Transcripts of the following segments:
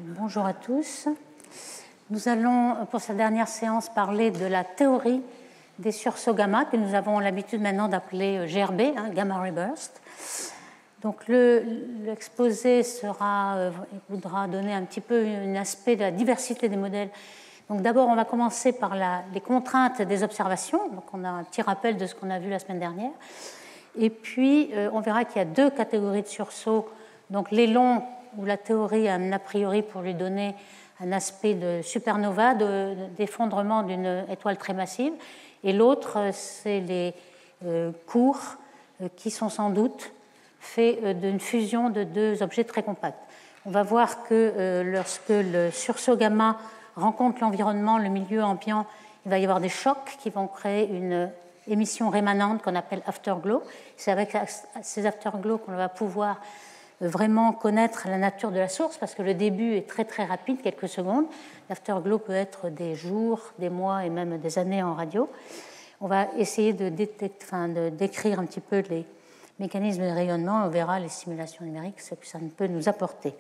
Bonjour à tous. Nous allons, pour cette dernière séance, parler de la théorie des sursauts gamma, que nous avons l'habitude maintenant d'appeler GRB, Gamma Ray Burst. Donc l'exposé voudra donner un petit peu un aspect de la diversité des modèles. Donc d'abord, on va commencer par les contraintes des observations. Donc on a un petit rappel de ce qu'on a vu la semaine dernière. Et puis, on verra qu'il y a deux catégories de sursauts. Donc les longs, où la théorie a un a priori pour lui donner un aspect de supernova, d'effondrement d'une étoile très massive. Et l'autre, c'est les courts, qui sont sans doute faits d'une fusion de deux objets très compacts. On va voir que lorsque le sursaut gamma rencontre l'environnement, le milieu ambiant, il va y avoir des chocs qui vont créer une émission rémanente qu'on appelle afterglow. C'est avec ces afterglows qu'on va pouvoir vraiment connaître la nature de la source, parce que le début est très très rapide, quelques secondes. L'afterglow peut être des jours, des mois et même des années en radio. On va essayer de décrire un petit peu les mécanismes de rayonnement. On verra les simulations numériques, ce que ça peut nous apporter.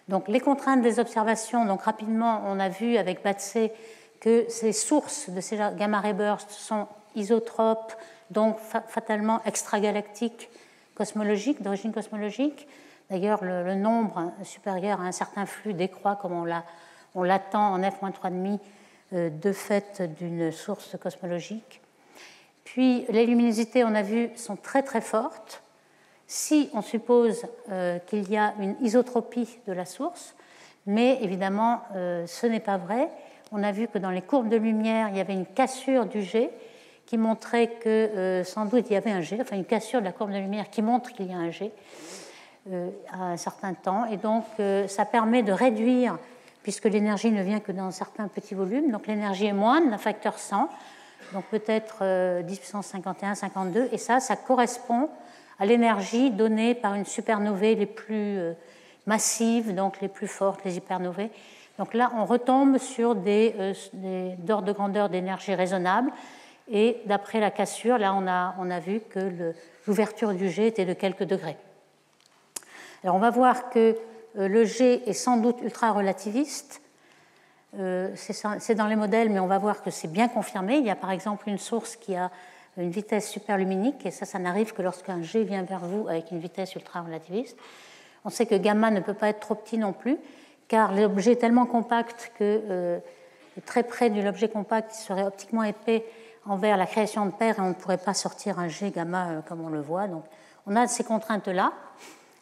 Donc les contraintes des observations, donc rapidement, on a vu avec Batsey que ces sources de ces gamma ray bursts sont isotropes, donc fatalement extragalactiques, cosmologique, d'origine cosmologique. D'ailleurs, le nombre supérieur à un certain flux décroît comme on l'attend en f-3,5 de fait d'une source cosmologique. Puis, les luminosités, on a vu, sont très très fortes. Si on suppose qu'il y a une isotropie de la source, mais évidemment, ce n'est pas vrai. On a vu que dans les courbes de lumière, il y avait une cassure du G, qui montrait que sans doute il y avait un G, enfin une cassure de la courbe de lumière qui montre qu'il y a un G à un certain temps. Et donc ça permet de réduire, puisque l'énergie ne vient que dans certains petits volumes, donc l'énergie est moindre d'un facteur 100, donc peut-être 10 puissance 51, 52, et ça correspond à l'énergie donnée par une supernovae les plus massives, donc les plus fortes, les hypernovae. Donc là, on retombe sur des d'ordre de grandeur d'énergie raisonnable. Et d'après la cassure, là, on a vu que l'ouverture du G était de quelques degrés. Alors, on va voir que le G est sans doute ultra-relativiste. C'est dans les modèles, mais on va voir que c'est bien confirmé. Il y a par exemple une source qui a une vitesse superluminique, et ça n'arrive que lorsqu'un G vient vers vous avec une vitesse ultra-relativiste. On sait que gamma ne peut pas être trop petit non plus, car l'objet est tellement compact que très près de l'objet compact, il serait optiquement épais envers la création de paires, et on ne pourrait pas sortir un G gamma comme on le voit. Donc, on a ces contraintes-là.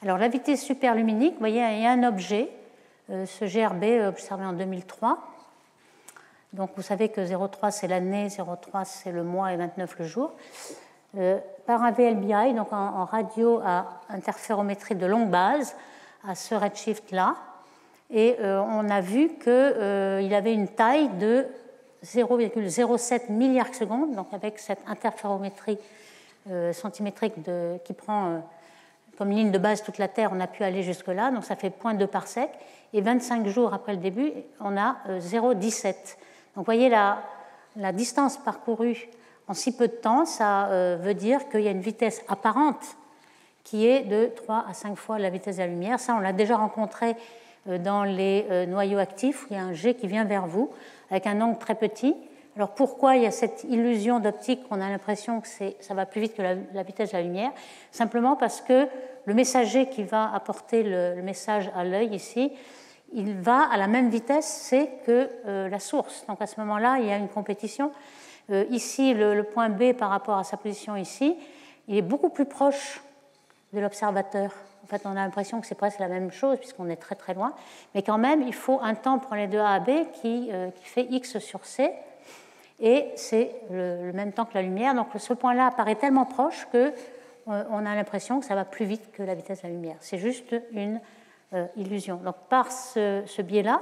Alors, la vitesse superluminique, vous voyez, il y a un objet, ce GRB observé en 2003. Donc, vous savez que 0,3 c'est l'année, 0,3 c'est le mois et 29 le jour. Par un VLBI, donc en radio à interférométrie de longue base, à ce redshift-là. Et on a vu qu'il avait une taille de 0,07 milliards secondes, donc avec cette interférométrie centimétrique qui prend comme ligne de base toute la Terre, on a pu aller jusque-là, donc ça fait 0,2 parsec, et 25 jours après le début, on a 0,17. Donc vous voyez la distance parcourue en si peu de temps, ça veut dire qu'il y a une vitesse apparente qui est de 3 à 5 fois la vitesse de la lumière. Ça, on l'a déjà rencontré dans les noyaux actifs, où il y a un G qui vient vers vous, avec un angle très petit. Alors pourquoi il y a cette illusion d'optique qu'on a l'impression que ça va plus vite que la vitesse de la lumière? Simplement parce que le messager qui va apporter le message à l'œil ici, il va à la même vitesse c que la source. Donc à ce moment-là, il y a une compétition. Ici, le point B par rapport à sa position ici, il est beaucoup plus proche de l'observateur. En fait, on a l'impression que c'est presque la même chose puisqu'on est très très loin. Mais quand même, il faut un temps pour les deux A à B qui fait X sur C. Et c'est le même temps que la lumière. Donc ce point-là apparaît tellement proche qu'on a l'impression que ça va plus vite que la vitesse de la lumière. C'est juste une illusion. Donc par ce biais-là,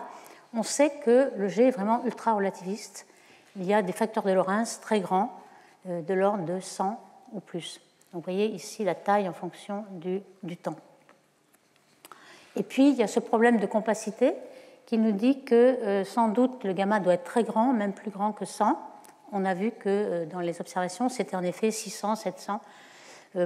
on sait que le G est vraiment ultra-relativiste. Il y a des facteurs de Lorentz très grands, de l'ordre de 100 ou plus. Donc vous voyez ici la taille en fonction du temps. Et puis il y a ce problème de compacité qui nous dit que sans doute le gamma doit être très grand, même plus grand que 100. On a vu que dans les observations, c'était en effet 600, 700.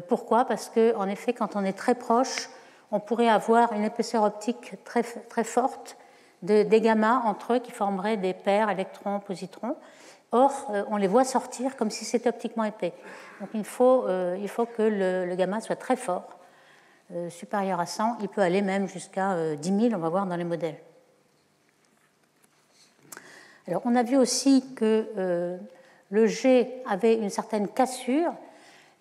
Pourquoi ? Parce qu'en effet, quand on est très proche, on pourrait avoir une épaisseur optique très, très forte des gammas entre eux qui formeraient des paires électrons-positrons. Or, on les voit sortir comme si c'était optiquement épais. Donc il faut que le gamma soit très fort, supérieur à 100. Il peut aller même jusqu'à 10 000, on va voir dans les modèles. Alors, on a vu aussi que le G avait une certaine cassure,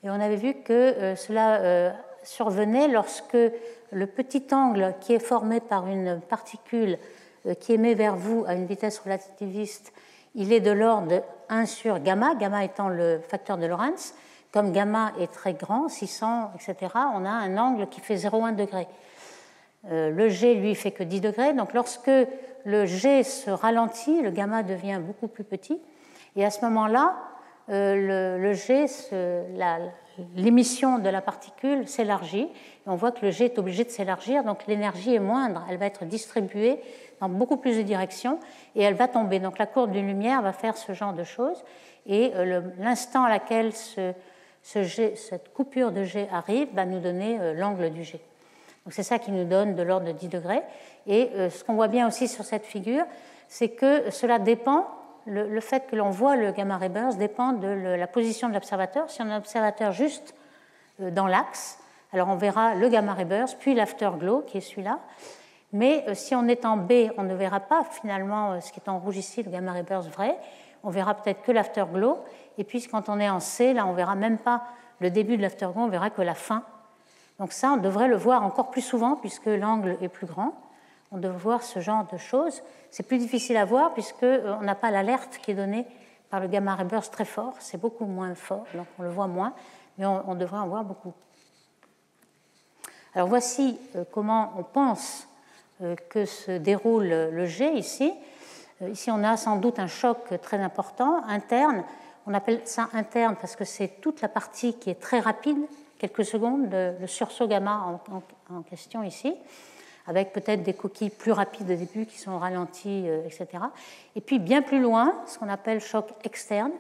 et on avait vu que cela survenait lorsque le petit angle qui est formé par une particule qui émet vers vous à une vitesse relativiste, il est de l'ordre de 1 sur gamma, gamma étant le facteur de Lorentz. Comme gamma est très grand, 600, etc., on a un angle qui fait 0,1 degré. Le G, lui, fait que 10 degrés. Donc, lorsque le G se ralentit, le gamma devient beaucoup plus petit. Et à ce moment-là, le G, l'émission de la particule s'élargit. Et on voit que le G est obligé de s'élargir, donc l'énergie est moindre. Elle va être distribuée dans beaucoup plus de directions et elle va tomber. Donc, la courbe d'une lumière va faire ce genre de choses. Et l'instant à laquelle cette coupure de G arrive va nous donner l'angle du G. Donc c'est ça qui nous donne de l'ordre de 10 degrés. Et ce qu'on voit bien aussi sur cette figure, c'est que cela dépend, le fait que l'on voit le gamma ray burst dépend de la position de l'observateur. Si on a un observateur juste dans l'axe, alors on verra le gamma ray burst, puis l'afterglow qui est celui-là. Mais si on est en B, on ne verra pas finalement ce qui est en rouge ici, le gamma ray burst vrai. On verra peut-être que l'afterglow. Et puis quand on est en C, là on ne verra même pas le début de l'afterglow, on verra que la fin. Donc ça, on devrait le voir encore plus souvent puisque l'angle est plus grand. On devrait voir ce genre de choses. C'est plus difficile à voir puisqu'on n'a pas l'alerte qui est donnée par le gamma ray burst très fort. C'est beaucoup moins fort, donc on le voit moins, mais on devrait en voir beaucoup. Alors voici comment on pense que se déroule le G ici. Ici, on a sans doute un choc très important, interne. On appelle ça interne parce que c'est toute la partie qui est très rapide, quelques secondes, le sursaut gamma en question ici, avec peut-être des coquilles plus rapides au début qui sont ralenties, etc. Et puis bien plus loin, ce qu'on appelle choc externe,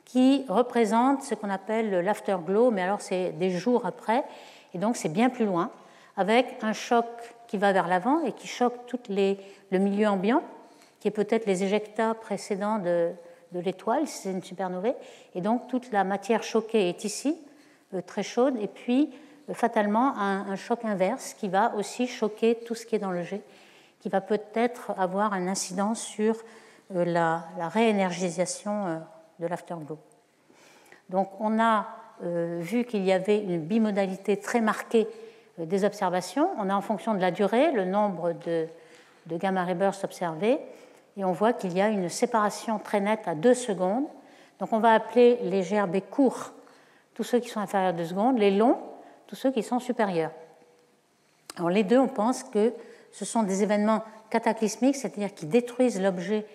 qui représente ce qu'on appelle l'afterglow, mais alors c'est des jours après, et donc c'est bien plus loin, avec un choc qui va vers l'avant et qui choque tout le milieu ambiant, qui est peut-être les éjectats précédents de l'étoile, si c'est une supernovae, et donc toute la matière choquée est ici, très chaude, et puis fatalement un choc inverse qui va aussi choquer tout ce qui est dans le G, qui va peut-être avoir un incident sur la réénergisation de l'afterglow. Donc on a vu qu'il y avait une bimodalité très marquée des observations. On a en fonction de la durée le nombre de gamma ray bursts observés, et on voit qu'il y a une séparation très nette à 2 secondes. Donc on va appeler les GRB courts tous ceux qui sont inférieurs à 2 secondes, les longs, tous ceux qui sont supérieurs. Alors les deux, on pense que ce sont des événements cataclysmiques, c'est-à-dire qui détruisent l'objet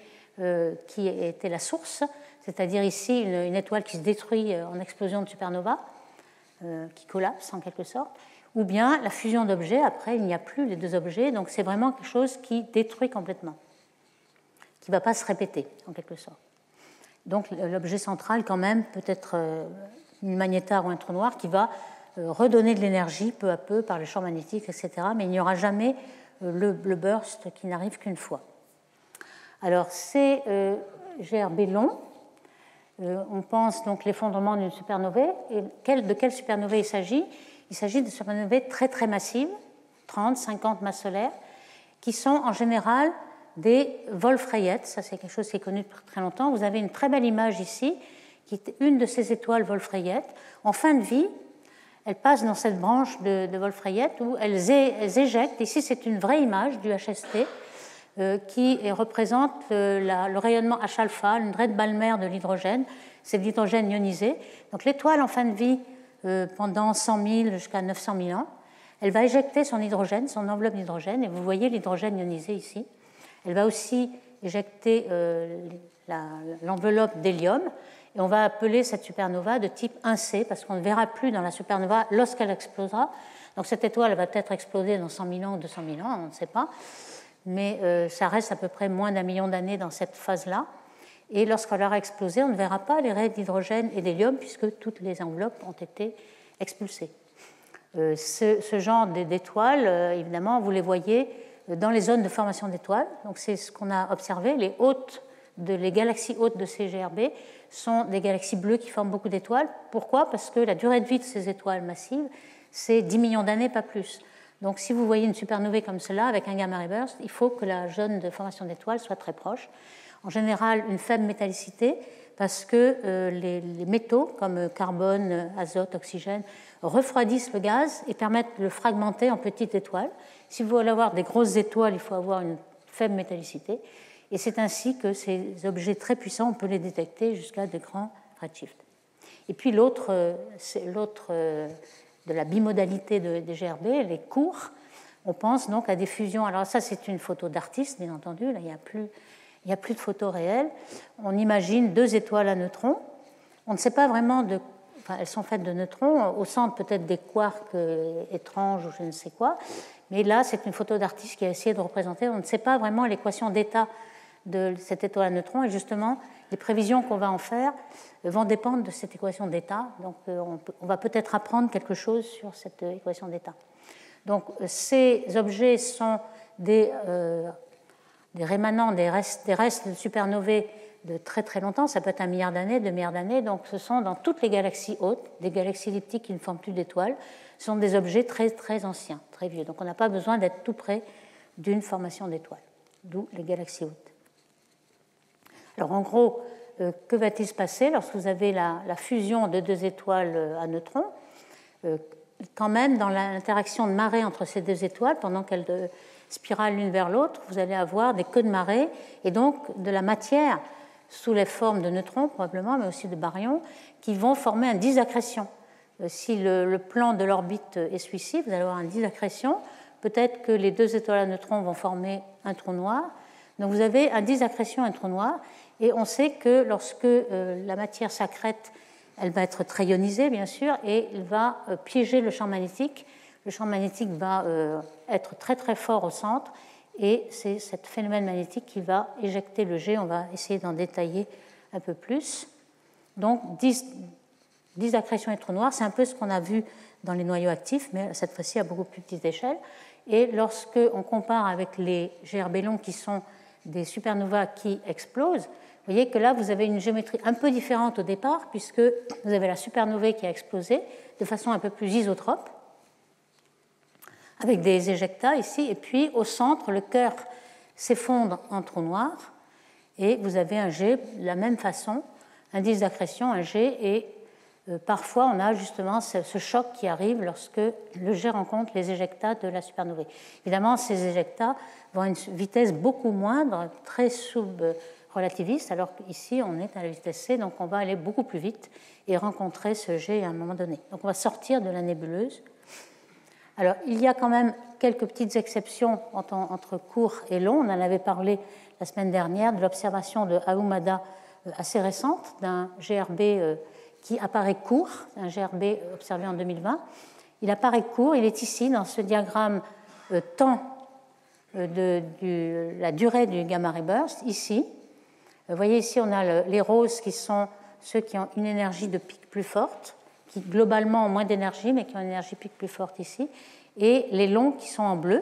qui était la source, c'est-à-dire ici une étoile qui se détruit en explosion de supernova, qui collapse en quelque sorte, ou bien la fusion d'objets, après il n'y a plus les deux objets, donc c'est vraiment quelque chose qui détruit complètement, qui ne va pas se répéter en quelque sorte. Donc l'objet central quand même peut être une magnétar ou un trou noir qui va redonner de l'énergie peu à peu par les champs magnétiques, etc. Mais il n'y aura jamais le burst qui n'arrive qu'une fois. Alors, ces GRB longs, on pense donc l'effondrement d'une supernovae. Et de quelle supernovae il s'agit ? Il s'agit de supernovae très très massives, 30, 50 masses solaires, qui sont en général des Wolf-Rayet. Ça, c'est quelque chose qui est connu depuis très longtemps. Vous avez une très belle image ici qui est une de ces étoiles Wolf-Rayet. En fin de vie, elles passent dans cette branche de Wolf-Rayet où elles éjectent. Ici, c'est une vraie image du HST qui représente le rayonnement H-alpha, une raie de Balmer de l'hydrogène. C'est de l'hydrogène ionisé. Donc l'étoile en fin de vie, pendant 100 000 jusqu'à 900 000 ans, elle va éjecter son hydrogène, son enveloppe d'hydrogène, et vous voyez l'hydrogène ionisé ici. Elle va aussi éjecter l'enveloppe d'hélium, et on va appeler cette supernova de type 1C, parce qu'on ne verra plus dans la supernova lorsqu'elle explosera. Donc cette étoile va peut-être exploser dans 100 000 ans ou 200 000 ans, on ne sait pas, mais ça reste à peu près moins d'1 million d'années dans cette phase-là. Et lorsqu'elle aura explosé, on ne verra pas les raies d'hydrogène et d'hélium, puisque toutes les enveloppes ont été expulsées. Ce genre d'étoiles, évidemment, vous les voyez dans les zones de formation d'étoiles. Donc c'est ce qu'on a observé. Les galaxies hôtes de ces GRB sont des galaxies bleues qui forment beaucoup d'étoiles. Pourquoi? Parce que la durée de vie de ces étoiles massives, c'est 10 millions d'années, pas plus. Donc si vous voyez une supernovae comme cela, avec un gamma ray burst, il faut que la zone de formation d'étoiles soit très proche. En général, une faible métallicité, parce que les métaux, comme carbone, azote, oxygène, refroidissent le gaz et permettent de le fragmenter en petites étoiles. Si vous voulez avoir des grosses étoiles, il faut avoir une faible métallicité. Et c'est ainsi que ces objets très puissants, on peut les détecter jusqu'à de grands redshifts. Et puis l'autre de la bimodalité des GRB, les courts, on pense donc à des fusions. Alors ça, c'est une photo d'artiste, bien entendu. Là, il n'y a plus de photos réelles. On imagine deux étoiles à neutrons. On ne sait pas vraiment elles sont faites de neutrons. Au centre, peut-être des quarks étranges ou je ne sais quoi. Mais là, c'est une photo d'artiste qui a essayé de représenter. On ne sait pas vraiment l'équation d'état de cette étoile à neutrons. Et justement, les prévisions qu'on va en faire vont dépendre de cette équation d'état. Donc, on va peut-être apprendre quelque chose sur cette équation d'état. Donc, ces objets sont des rémanents, des restes de supernovae de très très longtemps. Ça peut être 1 milliard d'années, 2 milliards d'années. Donc, ce sont dans toutes les galaxies hautes, des galaxies elliptiques qui ne forment plus d'étoiles. Ce sont des objets très très anciens, très vieux. Donc, on n'a pas besoin d'être tout près d'une formation d'étoiles, d'où les galaxies hautes. Alors, en gros, que va-t-il se passer lorsque vous avez la fusion de deux étoiles à neutrons? Quand même, dans l'interaction de marée entre ces deux étoiles, pendant qu'elles spiralent l'une vers l'autre, vous allez avoir des queues de marée et donc de la matière sous les formes de neutrons, probablement, mais aussi de baryons, qui vont former un disaccrétion. Si le plan de l'orbite est celui-ci, vous allez avoir un disaccrétion. Peut-être que les deux étoiles à neutrons vont former un trou noir. Donc vous avez un disaccrétion, un trou noir. Et on sait que lorsque la matière s'accrète, elle va être très ionisée, bien sûr, et elle va piéger le champ magnétique. Le champ magnétique va être très très fort au centre, et c'est ce phénomène magnétique qui va éjecter le jet. On va essayer d'en détailler un peu plus. Donc, disaccrétion et trou noir, c'est un peu ce qu'on a vu dans les noyaux actifs, mais cette fois-ci à beaucoup plus petite échelle. Et lorsque on compare avec les GRB longs qui sont des supernovas qui explosent, vous voyez que là, vous avez une géométrie un peu différente au départ, puisque vous avez la supernovae qui a explosé de façon un peu plus isotrope, avec des éjectats ici, et puis au centre, le cœur s'effondre en trou noir, et vous avez un jet de la même façon, un disaccrétion, un jet, et parfois on a justement ce choc qui arrive lorsque le jet rencontre les éjectats de la supernovae. Évidemment, ces éjectats vont à une vitesse beaucoup moindre, très sub-relativiste, alors qu'ici on est à la vitesse c, donc on va aller beaucoup plus vite et rencontrer ce jet à un moment donné. Donc on va sortir de la nébuleuse. Alors, il y a quand même quelques petites exceptions entre court et long. On en avait parlé la semaine dernière de l'observation de Ahumada assez récente d'un GRB qui apparaît court, un GRB observé en 2020. Il apparaît court, il est ici dans ce diagramme temps de la durée du gamma ray burst, ici. Vous voyez ici, on a les roses qui sont ceux qui ont une énergie de pic plus forte, qui globalement ont moins d'énergie, mais qui ont une énergie pic plus forte ici, et les longs qui sont en bleu.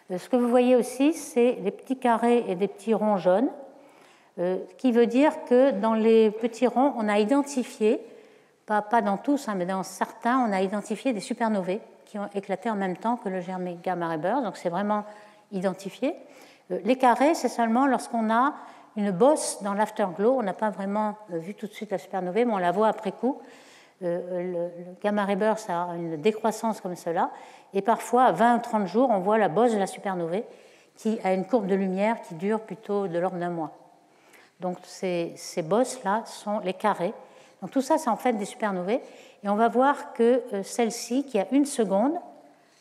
Ce que vous voyez aussi, c'est des petits carrés et des petits ronds jaunes, qui veut dire que dans les petits ronds, on a identifié, pas dans tous, mais dans certains, on a identifié des supernovae qui ont éclaté en même temps que le gamma ray burst, donc c'est vraiment identifié. Les carrés, c'est seulement lorsqu'on a une bosse dans l'afterglow. On n'a pas vraiment vu tout de suite la supernovae, mais on la voit après coup. Le gamma ray burst a une décroissance comme cela, et parfois à 20 ou 30 jours, on voit la bosse de la supernovae qui a une courbe de lumière qui dure plutôt de l'ordre d'un mois. Donc ces bosses-là sont les carrés. Donc tout ça, c'est en fait des supernovae, et on va voir que celle-ci, qui a 1 seconde,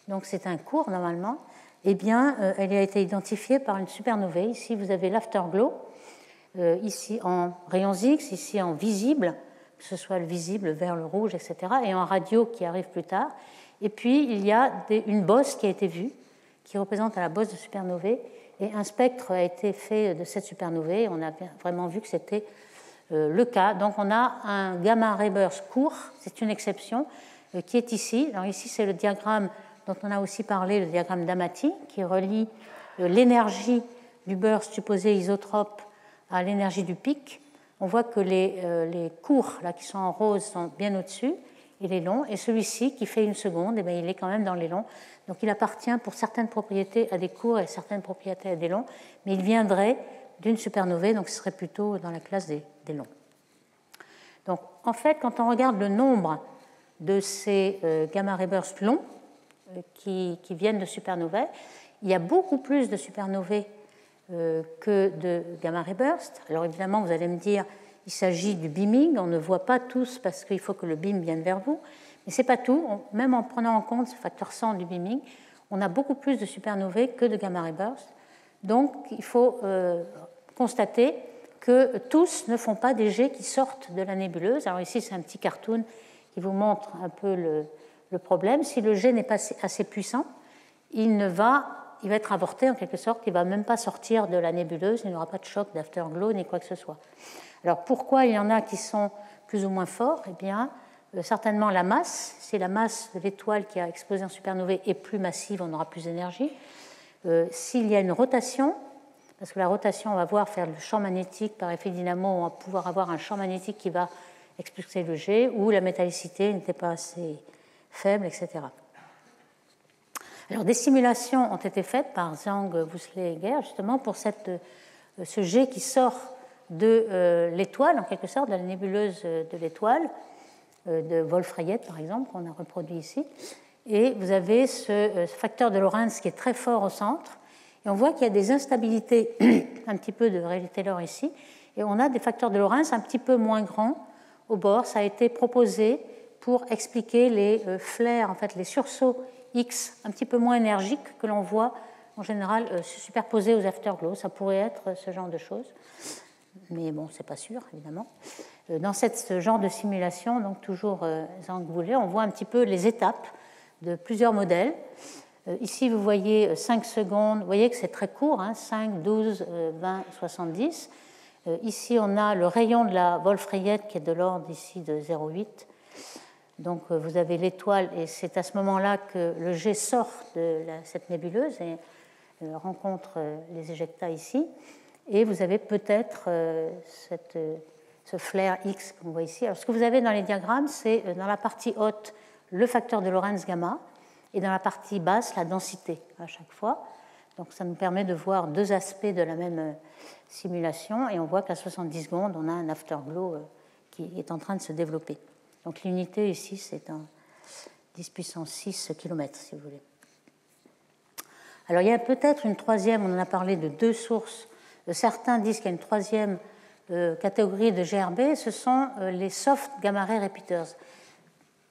donc c'est un court normalement, eh bien, elle a été identifiée par une supernovae. Ici, vous avez l'afterglow, ici en rayons X, ici en visible, que ce soit le visible vers le rouge, etc., et en radio qui arrive plus tard. Et puis, il y a une bosse qui a été vue, qui représente la bosse de supernovae, et un spectre a été fait de cette supernovae. On a vraiment vu que c'était le cas. Donc, on a un gamma ray burst court, c'est une exception. qui est ici. Alors ici, c'est le diagramme dont on a aussi parlé, le diagramme d'Amati, qui relie l'énergie du burst supposé isotrope à l'énergie du pic. On voit que les courts là, qui sont en rose sont bien au-dessus, et les longs, et celui-ci qui fait 1 seconde, eh bien, il est quand même dans les longs. Donc il appartient pour certaines propriétés à des courts et certaines propriétés à des longs, mais il viendrait d'une supernovae, donc ce serait plutôt dans la classe des longs. Donc en fait, quand on regarde le nombre de ces gamma-ray bursts longs qui viennent de supernovae, il y a beaucoup plus de supernovae que de gamma-ray bursts. Alors évidemment, vous allez me dire, il s'agit du beaming, on ne voit pas tous parce qu'il faut que le beam vienne vers vous, mais ce n'est pas tout. Même en prenant en compte ce facteur 100 du beaming, on a beaucoup plus de supernovae que de gamma-ray bursts. Donc il faut constater que tous ne font pas des jets qui sortent de la nébuleuse. Alors ici, c'est un petit cartoon qui vous montre un peu le problème. Si le jet n'est pas assez puissant, il va être avorté en quelque sorte, il ne va même pas sortir de la nébuleuse, il n'y aura pas de choc d'afterglow ni quoi que ce soit. Alors pourquoi il y en a qui sont plus ou moins forts? Eh bien, certainement la masse. Si la masse de l'étoile qui a explosé en supernovae est plus massive, on aura plus d'énergie. S'il y a une rotation, parce que la rotation, on va voir faire le champ magnétique par effet dynamo, on va pouvoir avoir un champ magnétique qui va expulser le jet, ou la métallicité n'était pas assez faible, etc. Alors, des simulations ont été faites par Zhang, Woosley et Guerre, justement pour ce jet qui sort de l'étoile, en quelque sorte, de la nébuleuse de l'étoile, de Wolf-Rayet, par exemple, qu'on a reproduit ici. Et vous avez ce facteur de Lorentz qui est très fort au centre. Et on voit qu'il y a des instabilités, un petit peu de Rayleigh-Taylor ici, et on a des facteurs de Lorentz un petit peu moins grands au bord. Ça a été proposé pour expliquer les flares, en fait, les sursauts X un petit peu moins énergiques que l'on voit en général se superposer aux afterglows. Ça pourrait être ce genre de choses, mais bon, c'est pas sûr, évidemment. Dans ce genre de simulation, donc toujours Zhang Woosley, on voit un petit peu les étapes de plusieurs modèles. Ici, vous voyez 5 secondes, vous voyez que c'est très court, hein, 5, 12, 20, 70. Ici, on a le rayon de la Wolf-Rayet qui est de l'ordre ici de 0,8. Donc, vous avez l'étoile, et c'est à ce moment-là que le jet sort de cette nébuleuse et rencontre les éjecta ici. Et vous avez peut-être ce flare X qu'on voit ici. Alors, ce que vous avez dans les diagrammes, c'est dans la partie haute le facteur de Lorentz gamma, et dans la partie basse, la densité à chaque fois. Donc ça nous permet de voir deux aspects de la même simulation, et on voit qu'à 70 secondes, on a un afterglow qui est en train de se développer. Donc l'unité ici, c'est un 10 puissance 6 km, si vous voulez. Alors il y a peut-être une troisième, on en a parlé de deux sources. Certains disent qu'il y a une troisième catégorie de GRB, ce sont les soft gamma-ray repeaters.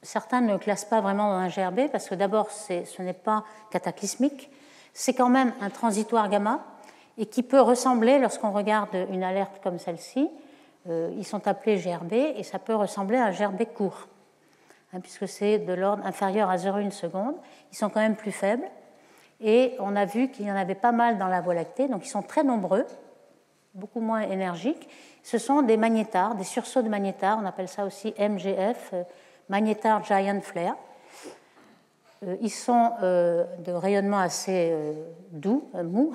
Certains ne le classent pas vraiment dans un GRB parce que d'abord, ce n'est pas cataclysmique, c'est quand même un transitoire gamma et qui peut ressembler, lorsqu'on regarde une alerte comme celle-ci, ils sont appelés GRB et ça peut ressembler à un GRB court, hein, puisque c'est de l'ordre inférieur à 0,1 seconde. Ils sont quand même plus faibles et on a vu qu'il y en avait pas mal dans la Voie lactée, donc ils sont très nombreux, beaucoup moins énergiques. Ce sont des magnétars, des sursauts de magnétars, on appelle ça aussi MGF, Magnetar Giant Flare. Ils sont de rayonnement assez doux, mou,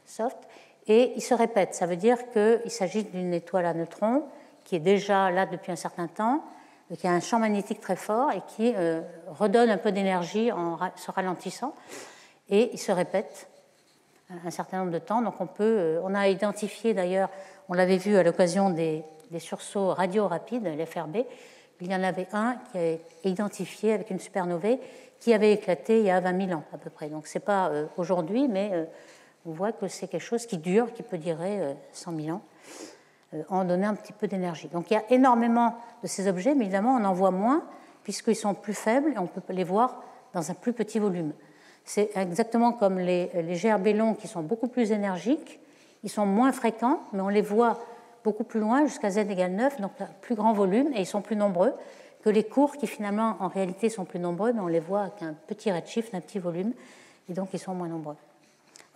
soft, et ils se répètent. Ça veut dire qu'il s'agit d'une étoile à neutrons qui est déjà là depuis un certain temps, qui a un champ magnétique très fort et qui redonne un peu d'énergie en se ralentissant. Et ils se répètent un certain nombre de temps. Donc on a identifié d'ailleurs, on l'avait vu à l'occasion des sursauts radio rapides, l'FRB, il y en avait un qui est identifié avec une supernovae qui avait éclaté il y a 20 000 ans à peu près. Donc ce n'est pas aujourd'hui, mais on voit que c'est quelque chose qui dure, qui peut durer 100 000 ans, en donnant un petit peu d'énergie. Donc il y a énormément de ces objets, mais évidemment on en voit moins puisqu'ils sont plus faibles et on peut les voir dans un plus petit volume. C'est exactement comme les GRB longs qui sont beaucoup plus énergiques, ils sont moins fréquents, mais on les voit beaucoup plus loin, jusqu'à z égale 9, donc un plus grand volume, et ils sont plus nombreux que les courts qui finalement en réalité sont plus nombreux, mais on les voit avec un petit redshift, un petit volume, et donc ils sont moins nombreux.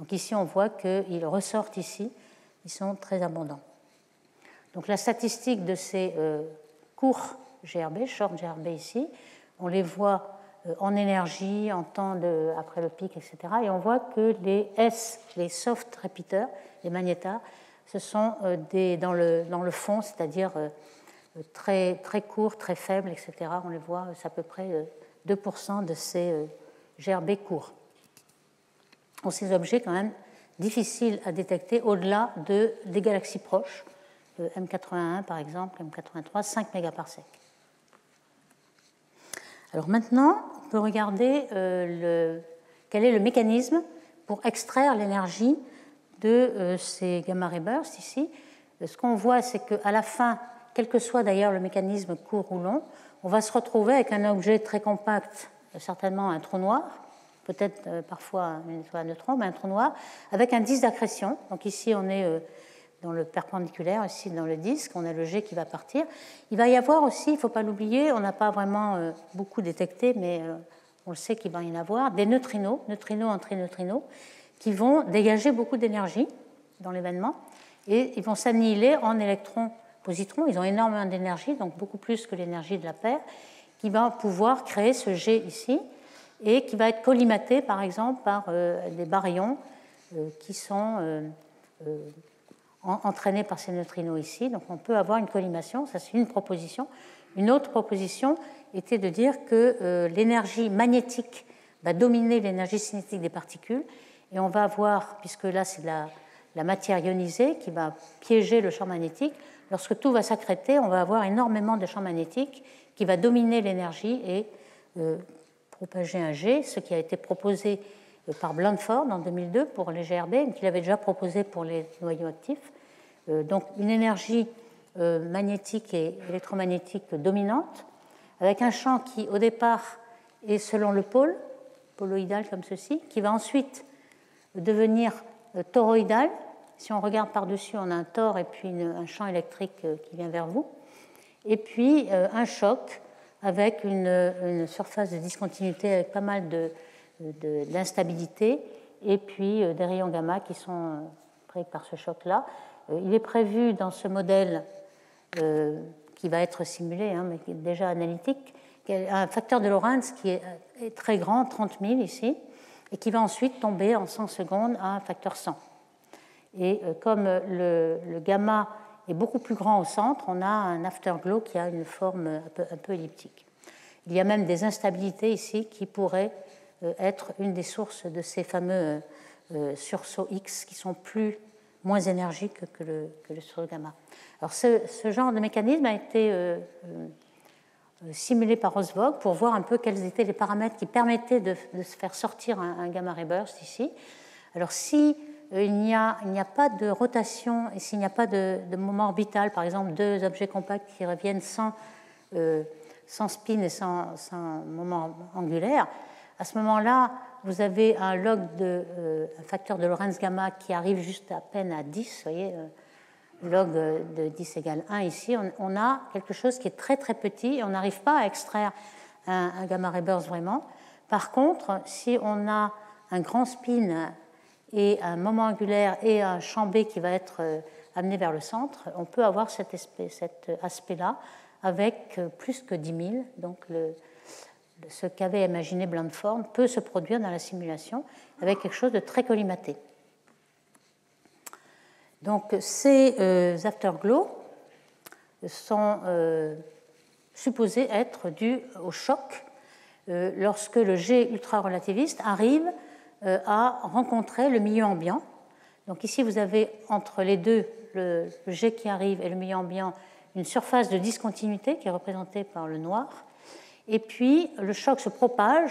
Donc ici on voit qu'ils ressortent ici, ils sont très abondants. Donc la statistique de ces courts GRB, short GRB ici, on les voit en énergie, en temps après le pic, etc. Et on voit que les S, les soft repeaters, les magnétas, ce sont dans le fond, c'est-à-dire très, très courts, très faibles, etc. On les voit, c'est à peu près 2% de ces GRB courts. Donc, ces objets, quand même, difficiles à détecter au-delà des galaxies proches, M81 par exemple, M83, 5 mégaparsecs. Alors maintenant, on peut regarder quel est le mécanisme pour extraire l'énergie de ces gamma ray bursts ici. Ce qu'on voit, c'est qu'à la fin, quel que soit d'ailleurs le mécanisme court ou long, on va se retrouver avec un objet très compact, certainement un trou noir, peut-être parfois une étoile à neutrons, mais un trou noir, avec un disque d'accrétion. Donc ici, on est dans le perpendiculaire, ici dans le disque, on a le jet qui va partir. Il va y avoir aussi, il ne faut pas l'oublier, on n'a pas vraiment beaucoup détecté, mais on le sait qu'il va y en avoir, des neutrinos, antrineutrinos, qui vont dégager beaucoup d'énergie dans l'événement, et ils vont s'annihiler en électrons-positrons. Ils ont énormément d'énergie, donc beaucoup plus que l'énergie de la paire, qui va pouvoir créer ce jet ici, et qui va être collimaté, par exemple, par des baryons qui sont entraînés par ces neutrinos ici. Donc on peut avoir une collimation, ça c'est une proposition. Une autre proposition était de dire que l'énergie magnétique va dominer l'énergie cinétique des particules, et on va avoir, puisque là c'est la matière ionisée qui va piéger le champ magnétique, lorsque tout va s'accréter, on va avoir énormément de champ magnétique qui va dominer l'énergie et propager un jet, ce qui a été proposé par Blandford en 2002 pour les GRB, mais qu'il avait déjà proposé pour les noyaux actifs. Donc une énergie magnétique et électromagnétique dominante, avec un champ qui au départ est selon le pôle, poloïdal comme ceci, qui va ensuite devenir toroïdal. Si on regarde par-dessus, on a un tor et puis un champ électrique qui vient vers vous. Et puis un choc avec une surface de discontinuité avec pas mal d'instabilité, et puis des rayons gamma qui sont créés par ce choc-là. Il est prévu dans ce modèle qui va être simulé, mais qui est déjà analytique, un facteur de Lorentz qui est très grand, 30 000 ici, et qui va ensuite tomber en 100 secondes à un facteur 100. Et comme le gamma est beaucoup plus grand au centre, on a un afterglow qui a une forme un peu elliptique. Il y a même des instabilités ici qui pourraient être une des sources de ces fameux sursauts X qui sont moins énergiques que le sursaut gamma. Alors ce genre de mécanisme a été simulé par Rosvog pour voir un peu quels étaient les paramètres qui permettaient de se faire sortir un gamma ray burst ici. Alors si il n'y a pas de rotation et s'il n'y a pas de moment orbital, par exemple deux objets compacts qui reviennent sans spin et sans moment angulaire, à ce moment-là, vous avez un un facteur de Lorentz gamma qui arrive juste à peine à 10, vous voyez, log de 10 égale 1 ici. On a quelque chose qui est très très petit et on n'arrive pas à extraire un gamma ray burst vraiment. Par contre, si on a un grand spin et un moment angulaire et un champ B qui va être amené vers le centre, on peut avoir cet aspect-là avec plus que 10 000. Donc ce qu'avait imaginé Blandford peut se produire dans la simulation avec quelque chose de très collimaté. Donc ces afterglows sont supposés être dus au choc lorsque le jet ultra-relativiste arrive à rencontrer le milieu ambiant. Donc ici, vous avez entre les deux, le jet qui arrive et le milieu ambiant, une surface de discontinuité qui est représentée par le noir. Et puis, le choc se propage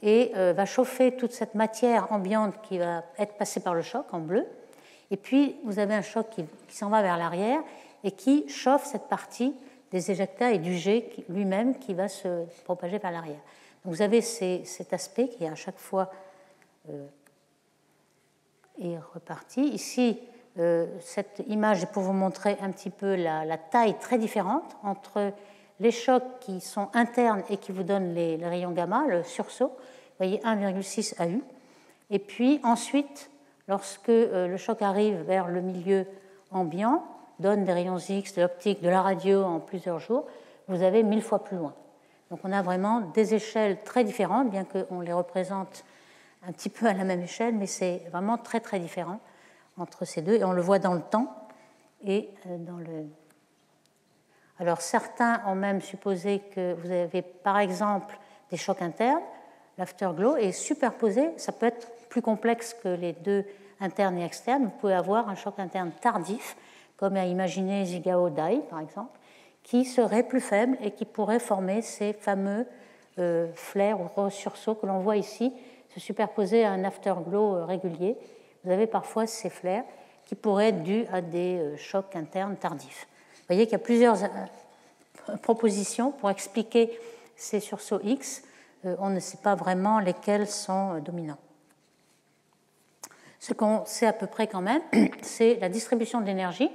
et va chauffer toute cette matière ambiante qui va être passée par le choc en bleu. Et puis, vous avez un choc qui s'en va vers l'arrière et qui chauffe cette partie des éjectats et du jet lui-même qui va se propager vers l'arrière. Donc, vous avez cet aspect qui, à chaque fois, est reparti. Ici, cette image est pour vous montrer un petit peu la taille très différente entre les chocs qui sont internes et qui vous donnent les rayons gamma, le sursaut, vous voyez 1,6 AU. Et puis ensuite, lorsque le choc arrive vers le milieu ambiant, donne des rayons X, de l'optique, de la radio en plusieurs jours, vous avez 1000 fois plus loin. Donc on a vraiment des échelles très différentes, bien qu'on les représente un petit peu à la même échelle, mais c'est vraiment très très différent entre ces deux, et on le voit dans le temps et dans le... Alors certains ont même supposé que vous avez par exemple des chocs internes, l'afterglow, et superposé, ça peut être plus complexe que les deux internes et externes. Vous pouvez avoir un choc interne tardif, comme à imaginer Zigao Dai par exemple, qui serait plus faible et qui pourrait former ces fameux flares ou sursauts que l'on voit ici se superposer à un afterglow régulier. Vous avez parfois ces flares qui pourraient être dus à des chocs internes tardifs. Vous voyez qu'il y a plusieurs propositions pour expliquer ces sursauts X. On ne sait pas vraiment lesquels sont dominants. Ce qu'on sait à peu près quand même, c'est la distribution de l'énergie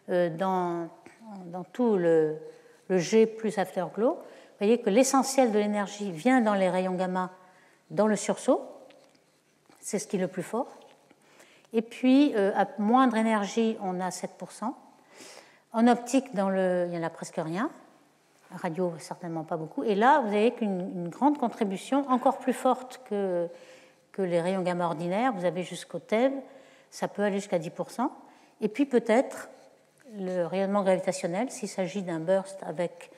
dans tout le G plus afterglow. Vous voyez que l'essentiel de l'énergie vient dans les rayons gamma dans le sursaut, c'est ce qui est le plus fort. Et puis, à moindre énergie, on a 7%. En optique, il n'y en a presque rien. Radio, certainement pas beaucoup. Et là, vous avez une grande contribution, encore plus forte que les rayons gamma ordinaires. Vous avez jusqu'au TeV, ça peut aller jusqu'à 10%. Et puis peut-être le rayonnement gravitationnel, s'il s'agit d'un burst avec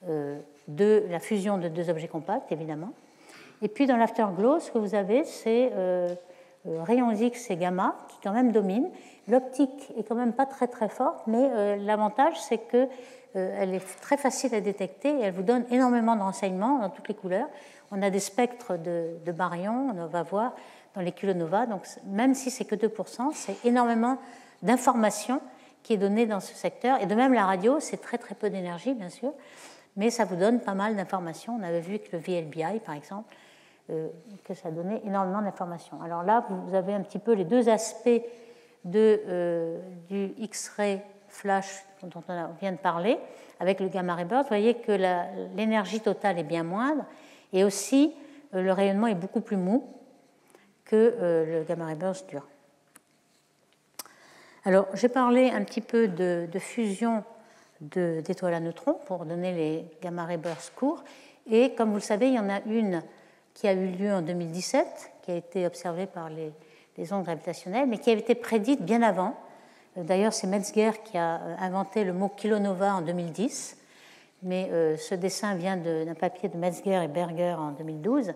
la fusion de deux objets compacts, évidemment. Et puis dans l'afterglow, ce que vous avez, c'est rayons X et gamma qui quand même dominent. L'optique est quand même pas très très forte, mais l'avantage c'est que elle est très facile à détecter et elle vous donne énormément de renseignements dans toutes les couleurs. On a des spectres de baryons, on va voir dans les kilonovas, donc même si c'est que 2%, c'est énormément d'informations qui est donnée dans ce secteur. Et de même la radio, c'est très très peu d'énergie bien sûr, mais ça vous donne pas mal d'informations. On avait vu que le VLBI par exemple, que ça donnait énormément d'informations. Alors là, vous avez un petit peu les deux aspects du X-ray flash dont on vient de parler, avec le gamma ray burst. Vous voyez que l'énergie totale est bien moindre, et aussi le rayonnement est beaucoup plus mou que le gamma ray burst dur. Alors, j'ai parlé un petit peu de fusion d'étoiles à neutrons pour donner les gamma ray bursts courts, et comme vous le savez, il y en a une qui a eu lieu en 2017, qui a été observée par les ondes gravitationnelles, mais qui avait été prédite bien avant. D'ailleurs, c'est Metzger qui a inventé le mot kilonova en 2010, mais ce dessin vient d'un papier de Metzger et Berger en 2012,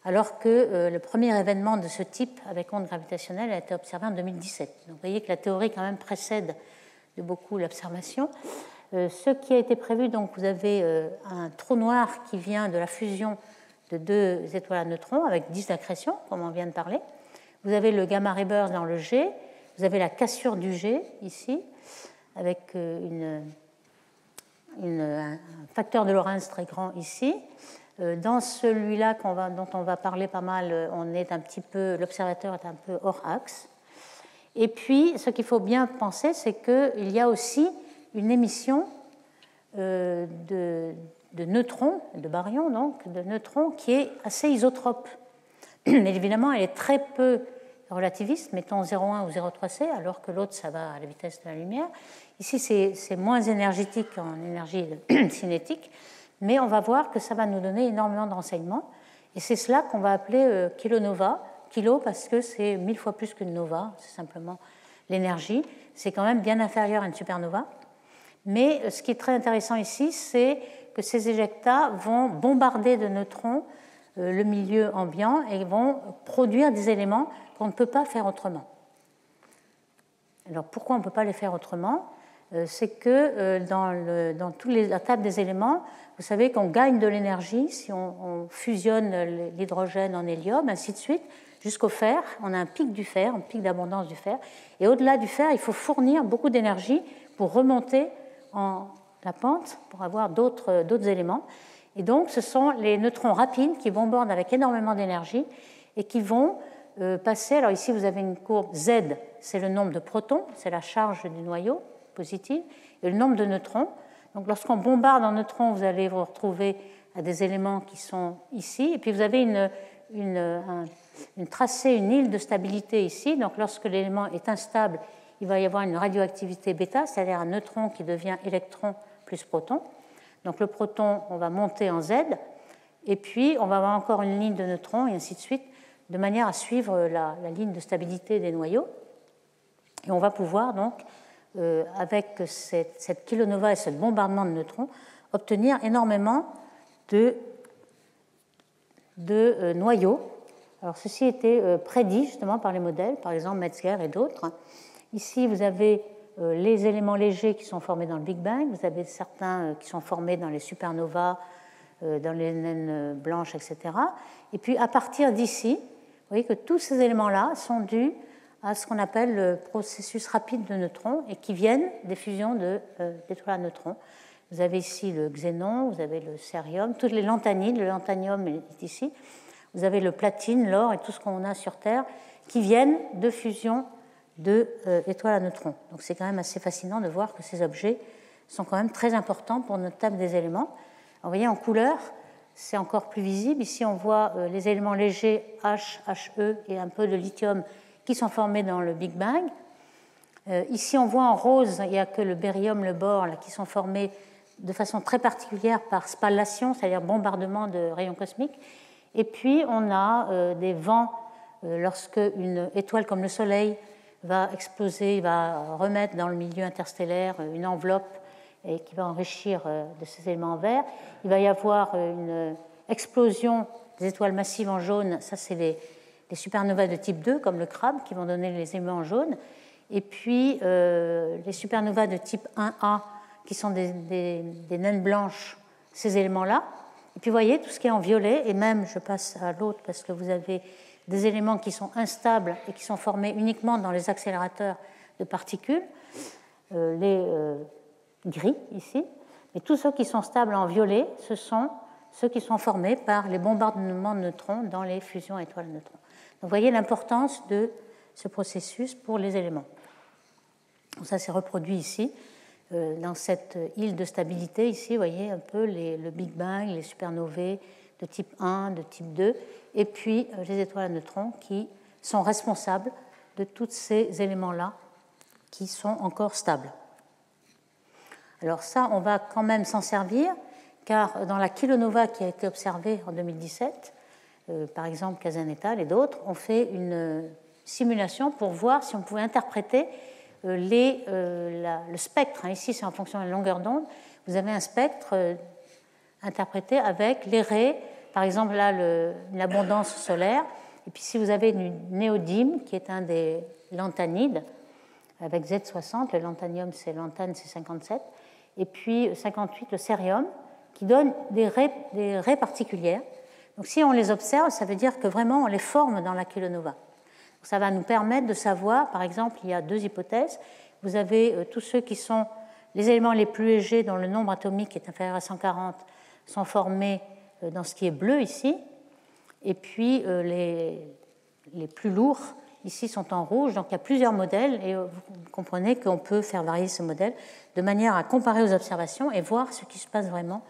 alors que le premier événement de ce type avec ondes gravitationnelles a été observé en 2017. Donc vous voyez que la théorie quand même précède de beaucoup l'observation. Ce qui a été prévu, donc vous avez un trou noir qui vient de la fusion de deux étoiles à neutrons avec 10 d'accrétion, comme on vient de parler. Vous avez le gamma ray burst dans le G, vous avez la cassure du G ici, avec un facteur de Lorentz très grand ici. Dans celui-là dont on va parler pas mal, l'observateur est un peu hors axe. Et puis, ce qu'il faut bien penser, c'est qu'il y a aussi une émission de neutrons, de baryons, donc, de neutrons qui est assez isotrope. Mais évidemment, elle est très peu relativiste, mettons 0,1 ou 0,3C, alors que l'autre, ça va à la vitesse de la lumière. Ici, c'est moins énergétique en énergie cinétique, mais on va voir que ça va nous donner énormément de renseignements. Et c'est cela qu'on va appeler kilonova. Kilo parce que c'est 1000 fois plus qu'une nova, c'est simplement l'énergie. C'est quand même bien inférieur à une supernova. Mais ce qui est très intéressant ici, c'est que ces éjectats vont bombarder de neutrons le milieu ambiant et vont produire des éléments qu'on ne peut pas faire autrement. Alors pourquoi on ne peut pas les faire autrement ? C'est que dans toute la table des éléments, vous savez qu'on gagne de l'énergie si on fusionne l'hydrogène en hélium, ainsi de suite, jusqu'au fer. On a un pic du fer, un pic d'abondance du fer. Et au-delà du fer, il faut fournir beaucoup d'énergie pour remonter en la pente, pour avoir d'autres éléments. Et donc, ce sont les neutrons rapides qui bombardent avec énormément d'énergie et qui vont passer. Alors ici, vous avez une courbe Z, c'est le nombre de protons, c'est la charge du noyau positive, et le nombre de neutrons. Donc, lorsqu'on bombarde en neutrons, vous allez vous retrouver à des éléments qui sont ici. Et puis, vous avez une tracée, une île de stabilité ici. Donc, lorsque l'élément est instable, il va y avoir une radioactivité bêta, c'est-à-dire un neutron qui devient électron plus proton. Donc le proton, on va monter en Z, et puis on va avoir encore une ligne de neutrons, et ainsi de suite, de manière à suivre la ligne de stabilité des noyaux. Et on va pouvoir donc, avec cette kilonova et ce bombardement de neutrons, obtenir énormément de noyaux. Alors ceci était prédit justement par les modèles, par exemple Metzger et d'autres. Ici, vous avez les éléments légers qui sont formés dans le Big Bang, vous avez certains qui sont formés dans les supernovas, dans les naines blanches, etc. Et puis à partir d'ici, vous voyez que tous ces éléments-là sont dus à ce qu'on appelle le processus rapide de neutrons et qui viennent des fusions d'étoiles à neutrons. Vous avez ici le xénon, vous avez le cérium, toutes les lanthanides, le lanthanium est ici. Vous avez le platine, l'or et tout ce qu'on a sur Terre qui viennent de fusions d'étoiles à neutrons. Donc c'est quand même assez fascinant de voir que ces objets sont quand même très importants pour notre table des éléments. Alors, vous voyez en couleur, c'est encore plus visible. Ici on voit les éléments légers H, He et un peu de lithium qui sont formés dans le Big Bang. Ici on voit en rose, il n'y a que le barium, le bore là, qui sont formés de façon très particulière par spallation, c'est-à-dire bombardement de rayons cosmiques. Et puis on a des vents lorsque une étoile comme le Soleil va exploser, va remettre dans le milieu interstellaire une enveloppe et qui va enrichir de ces éléments en vert. Il va y avoir une explosion des étoiles massives en jaune, ça c'est les supernovas de type 2 comme le crabe qui vont donner les éléments en jaune. Et puis les supernovas de type 1A qui sont des naines blanches, ces éléments-là. Et puis vous voyez tout ce qui est en violet, et même je passe à l'autre parce que vous avez des éléments qui sont instables et qui sont formés uniquement dans les accélérateurs de particules, les gris ici. Et tous ceux qui sont stables en violet, ce sont ceux qui sont formés par les bombardements de neutrons dans les fusions étoiles à neutrons. Donc vous voyez l'importance de ce processus pour les éléments. Donc ça s'est reproduit ici, dans cette île de stabilité. Ici, vous voyez un peu le Big Bang, les supernovae de type 1, de type 2, et puis les étoiles à neutrons qui sont responsables de tous ces éléments-là qui sont encore stables. Alors ça, on va quand même s'en servir, car dans la kilonova qui a été observée en 2017, par exemple Kazan et al. Et d'autres, on fait une simulation pour voir si on pouvait interpréter le spectre. Ici, c'est en fonction de la longueur d'onde. Vous avez un spectre interprété avec les raies, par exemple là, l'abondance solaire. Et puis si vous avez une néodyme, qui est un des lanthanides, avec Z60, le lanthanium, c'est lanthane, c'est 57, et puis 58, le cérium, qui donne des raies particulières. Donc si on les observe, ça veut dire que vraiment on les forme dans la kilonova. Donc, ça va nous permettre de savoir, par exemple, il y a deux hypothèses. Vous avez tous ceux qui sont les éléments les plus légers dont le nombre atomique est inférieur à 140 sont formés dans ce qui est bleu ici, et puis les plus lourds ici sont en rouge. Donc il y a plusieurs modèles et vous comprenez qu'on peut faire varier ce modèle de manière à comparer aux observations et voir ce qui se passe vraiment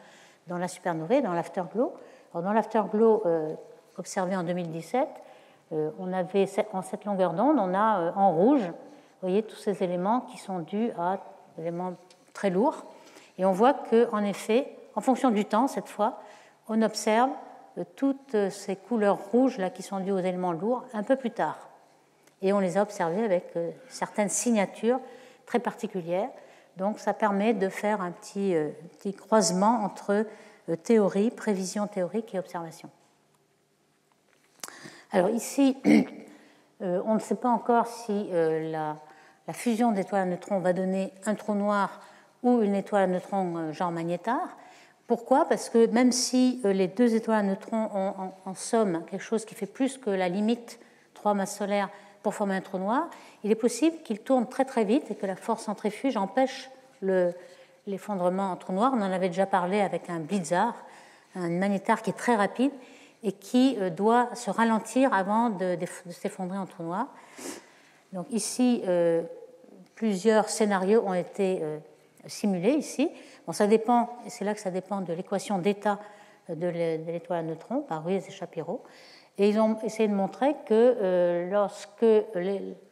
dans la supernovae, dans l'afterglow. Alors, dans l'afterglow observé en 2017, on avait en cette longueur d'onde, on a en rouge, vous voyez, tous ces éléments qui sont dus à des éléments très lourds. Et on voit qu'en effet, en fonction du temps, cette fois, on observe toutes ces couleurs rouges là, qui sont dues aux éléments lourds un peu plus tard. Et on les a observées avec certaines signatures très particulières. Donc ça permet de faire un petit croisement entre théorie, prévision théorique et observation. Alors ici, on ne sait pas encore si la fusion d'étoiles à neutrons va donner un trou noir ou une étoile à neutrons genre magnétar. Pourquoi ? Parce que même si les deux étoiles à neutrons ont en somme quelque chose qui fait plus que la limite 3 masses solaires pour former un trou noir, il est possible qu'ils tournent très très vite et que la force centrifuge empêche l'effondrement en trou noir. On en avait déjà parlé avec un blizzard, un magnétar qui est très rapide et qui doit se ralentir avant de s'effondrer en trou noir. Donc ici, plusieurs scénarios ont été simulés ici. Bon, ça dépend, et c'est là que ça dépend de l'équation d'état de l'étoile à neutrons par Ruiz et Shapiro. Et ils ont essayé de montrer que lorsque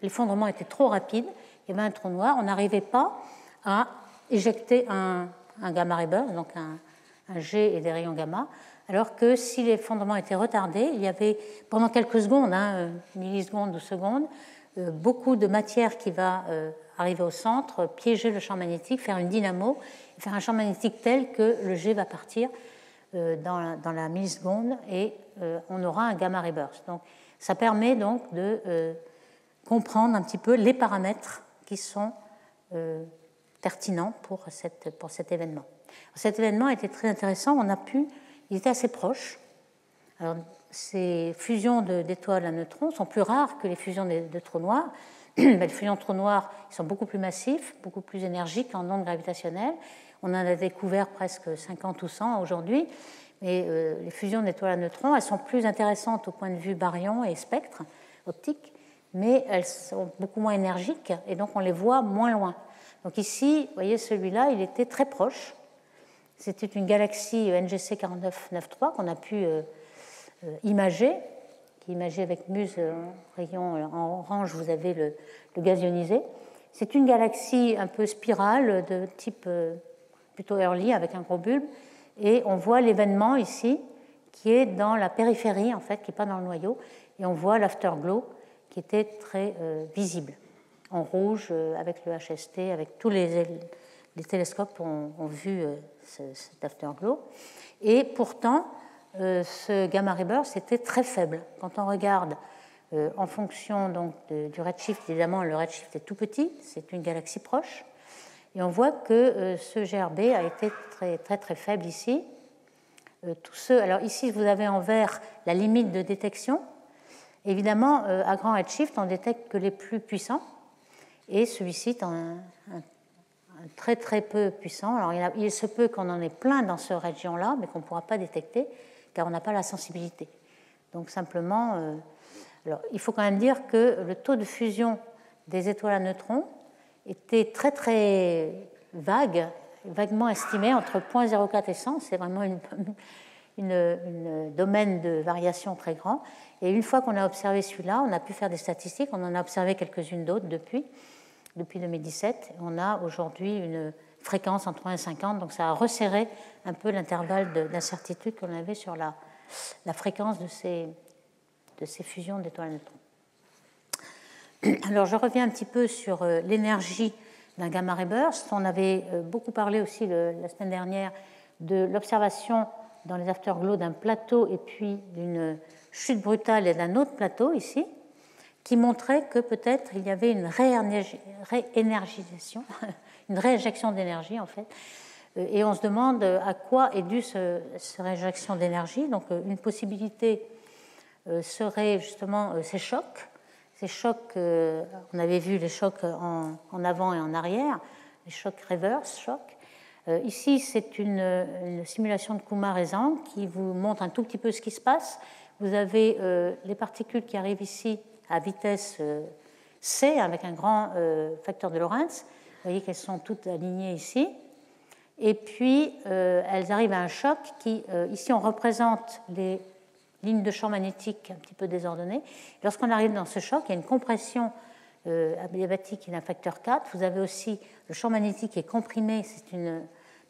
l'effondrement était trop rapide, il y avait un trou noir, on n'arrivait pas à éjecter un un gamma ray burst, donc un jet et des rayons gamma, alors que si l'effondrement était retardé, il y avait pendant quelques secondes, millisecondes ou secondes, beaucoup de matière qui va arriver au centre, piéger le champ magnétique, faire une dynamo, faire un champ magnétique tel que le jet va partir dans la milliseconde et on aura un gamma ray burst. Donc, ça permet donc de comprendre un petit peu les paramètres qui sont pertinents pour cet événement. Cet événement était très intéressant. Il était assez proche. Alors, ces fusions d'étoiles à neutrons sont plus rares que les fusions de trous noirs. Les fusions de trous noirs ils sont beaucoup plus massifs, beaucoup plus énergiques en ondes gravitationnelles. On en a découvert presque 50 ou 100 aujourd'hui. Mais les fusions d'étoiles à neutrons, elles sont plus intéressantes au point de vue baryon et spectre optique, mais elles sont beaucoup moins énergiques et donc on les voit moins loin. Donc ici, vous voyez, celui-là, il était très proche. C'était une galaxie NGC 4993 qu'on a pu imager, qui est imagée avec MUSE en rayon en orange, vous avez le gaz ionisé. C'est une galaxie un peu spirale de type plutôt early avec un gros bulbe. Et on voit l'événement ici qui est dans la périphérie, en fait, qui n'est pas dans le noyau. Et on voit l'afterglow qui était très visible, en rouge, avec le HST, avec tous les télescopes ont vu cet afterglow. Et pourtant, ce gamma ray burst était très faible. Quand on regarde en fonction donc, du redshift, évidemment, le redshift est tout petit, c'est une galaxie proche. Et on voit que ce GRB a été très, très, très faible ici. Alors ici, vous avez en vert la limite de détection. Évidemment, à grand redshift, on détecte que les plus puissants. Et celui-ci est un très, très peu puissant. Alors il se peut qu'on en ait plein dans cette région-là, mais qu'on ne pourra pas détecter, car on n'a pas la sensibilité. Donc simplement, alors, il faut quand même dire que le taux de fusion des étoiles à neutrons était très très vaguement estimé entre 0,04 et 100. C'est vraiment une domaine de variation très grand. Et une fois qu'on a observé celui-là, on a pu faire des statistiques. On en a observé quelques-unes d'autres depuis 2017. On a aujourd'hui une fréquence entre 1 et 50. Donc ça a resserré un peu l'intervalle d'incertitude qu'on avait sur la fréquence de ces fusions d'étoiles à neutrons. Alors, je reviens un petit peu sur l'énergie d'un gamma ray burst. On avait beaucoup parlé aussi la semaine dernière de l'observation dans les afterglows d'un plateau et puis d'une chute brutale et d'un autre plateau ici, qui montrait que peut-être il y avait une réénergisation, une réinjection d'énergie en fait. Et on se demande à quoi est due cette réinjection d'énergie. Donc, une possibilité serait justement ces chocs. Ces chocs, on avait vu les chocs en avant et en arrière, les chocs reverse chocs. Ici, c'est une simulation de Kumar-Ezang qui vous montre un tout petit peu ce qui se passe. Vous avez les particules qui arrivent ici à vitesse C avec un grand facteur de Lorentz. Vous voyez qu'elles sont toutes alignées ici. Et puis, elles arrivent à un choc qui, ici, on représente les lignes de champ magnétique un petit peu désordonnées. Lorsqu'on arrive dans ce choc, il y a une compression adiabatique qui est d'un facteur 4. Vous avez aussi le champ magnétique qui est comprimé. C'est une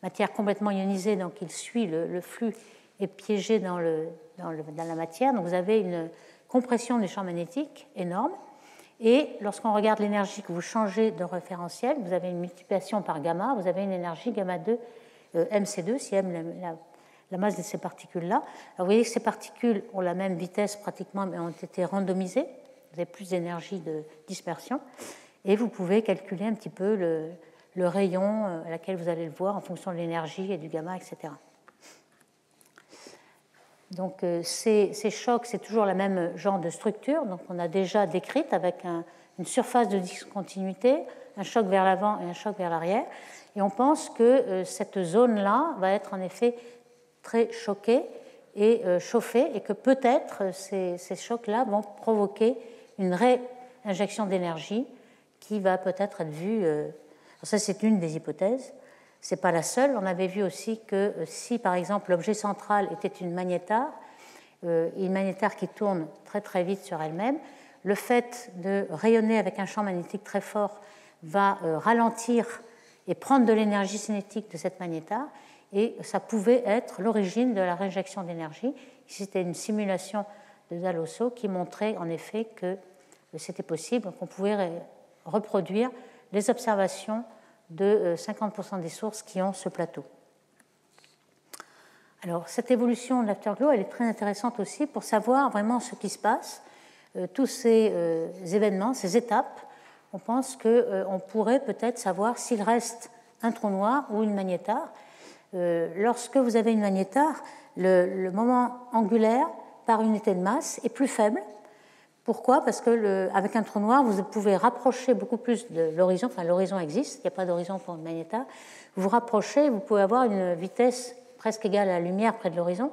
matière complètement ionisée, donc il suit le flux est piégé dans la matière. Donc vous avez une compression du champ magnétique énorme. Et lorsqu'on regarde l'énergie que vous changez de référentiel, vous avez une multiplication par gamma, vous avez une énergie gamma 2 MC2, si M la masse de ces particules-là. Alors vous voyez que ces particules ont la même vitesse pratiquement, mais ont été randomisées. Vous avez plus d'énergie de dispersion. Et vous pouvez calculer un petit peu le rayon à laquelle vous allez le voir en fonction de l'énergie et du gamma, etc. Donc ces chocs, c'est toujours le même genre de structure. Donc on a déjà décrite avec une surface de discontinuité, un choc vers l'avant et un choc vers l'arrière. Et on pense que cette zone-là va être en effet très choquée et chauffée, et que peut-être ces chocs-là vont provoquer une réinjection d'énergie qui va peut-être être vue. Ça, c'est une des hypothèses. Ce n'est pas la seule. On avait vu aussi que si, par exemple, l'objet central était une magnétare qui tourne très très vite sur elle-même, le fait de rayonner avec un champ magnétique très fort va ralentir et prendre de l'énergie cinétique de cette magnétar, et ça pouvait être l'origine de la réinjection d'énergie. C'était une simulation de Dalosso qui montrait en effet que c'était possible, qu'on pouvait reproduire les observations de 50% des sources qui ont ce plateau. Alors, cette évolution de l'afterglow, elle est très intéressante aussi pour savoir vraiment ce qui se passe, tous ces événements, ces étapes. On pense qu'on pourrait peut-être savoir s'il reste un trou noir ou une magnétar. Lorsque vous avez une magnétar, le moment angulaire par unité de masse est plus faible. Pourquoi? Parce qu'avec un trou noir, vous pouvez rapprocher beaucoup plus de l'horizon. Enfin, l'horizon existe, il n'y a pas d'horizon pour une magnétar. Vous vous rapprochez, vous pouvez avoir une vitesse presque égale à la lumière près de l'horizon,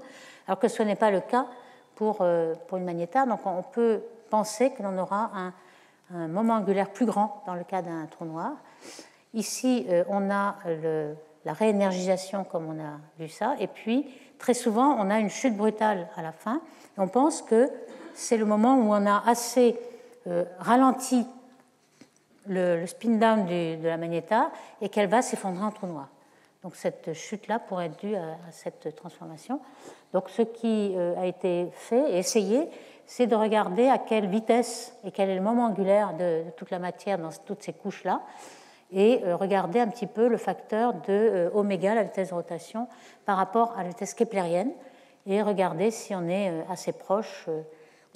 alors que ce n'est pas le cas pour une magnétar. Donc, on peut penser que l'on aura un moment angulaire plus grand dans le cas d'un trou noir. Ici, on a la réénergisation, comme on a vu ça, et puis, très souvent, on a une chute brutale à la fin. Et on pense que c'est le moment où on a assez ralenti le spin-down de la magnétar et qu'elle va s'effondrer en trou noir. Donc cette chute-là pourrait être due à cette transformation. Donc ce qui a été fait et essayé, c'est de regarder à quelle vitesse et quel est le moment angulaire de toute la matière dans toutes ces couches-là, et regarder un petit peu le facteur de oméga, la vitesse de rotation, par rapport à la vitesse keplérienne, et regarder si on est assez proche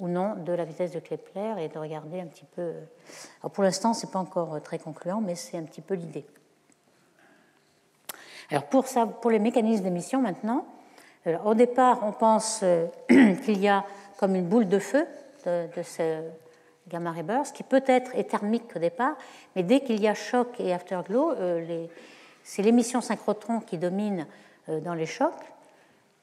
ou non de la vitesse de Kepler, et de regarder un petit peu. Alors pour l'instant, ce n'est pas encore très concluant, mais c'est un petit peu l'idée. Alors pour les mécanismes d'émission maintenant, au départ, on pense qu'il y a comme une boule de feu de ce gamma ray burst, qui peut-être est thermique au départ, mais dès qu'il y a choc et afterglow, c'est l'émission synchrotron qui domine dans les chocs.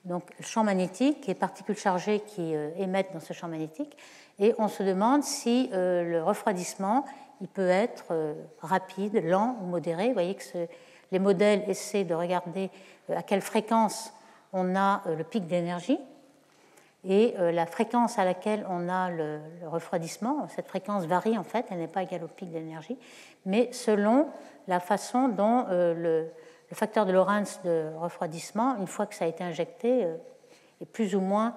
Donc champ magnétique et particules chargées qui émettent dans ce champ magnétique, et on se demande si le refroidissement il peut être rapide, lent ou modéré. Vous voyez que les modèles essaient de regarder à quelle fréquence on a le pic d'énergie, et la fréquence à laquelle on a le refroidissement, cette fréquence varie en fait, elle n'est pas égale au pic d'énergie, mais selon la façon dont le facteur de Lorentz de refroidissement, une fois que ça a été injecté, est plus ou moins,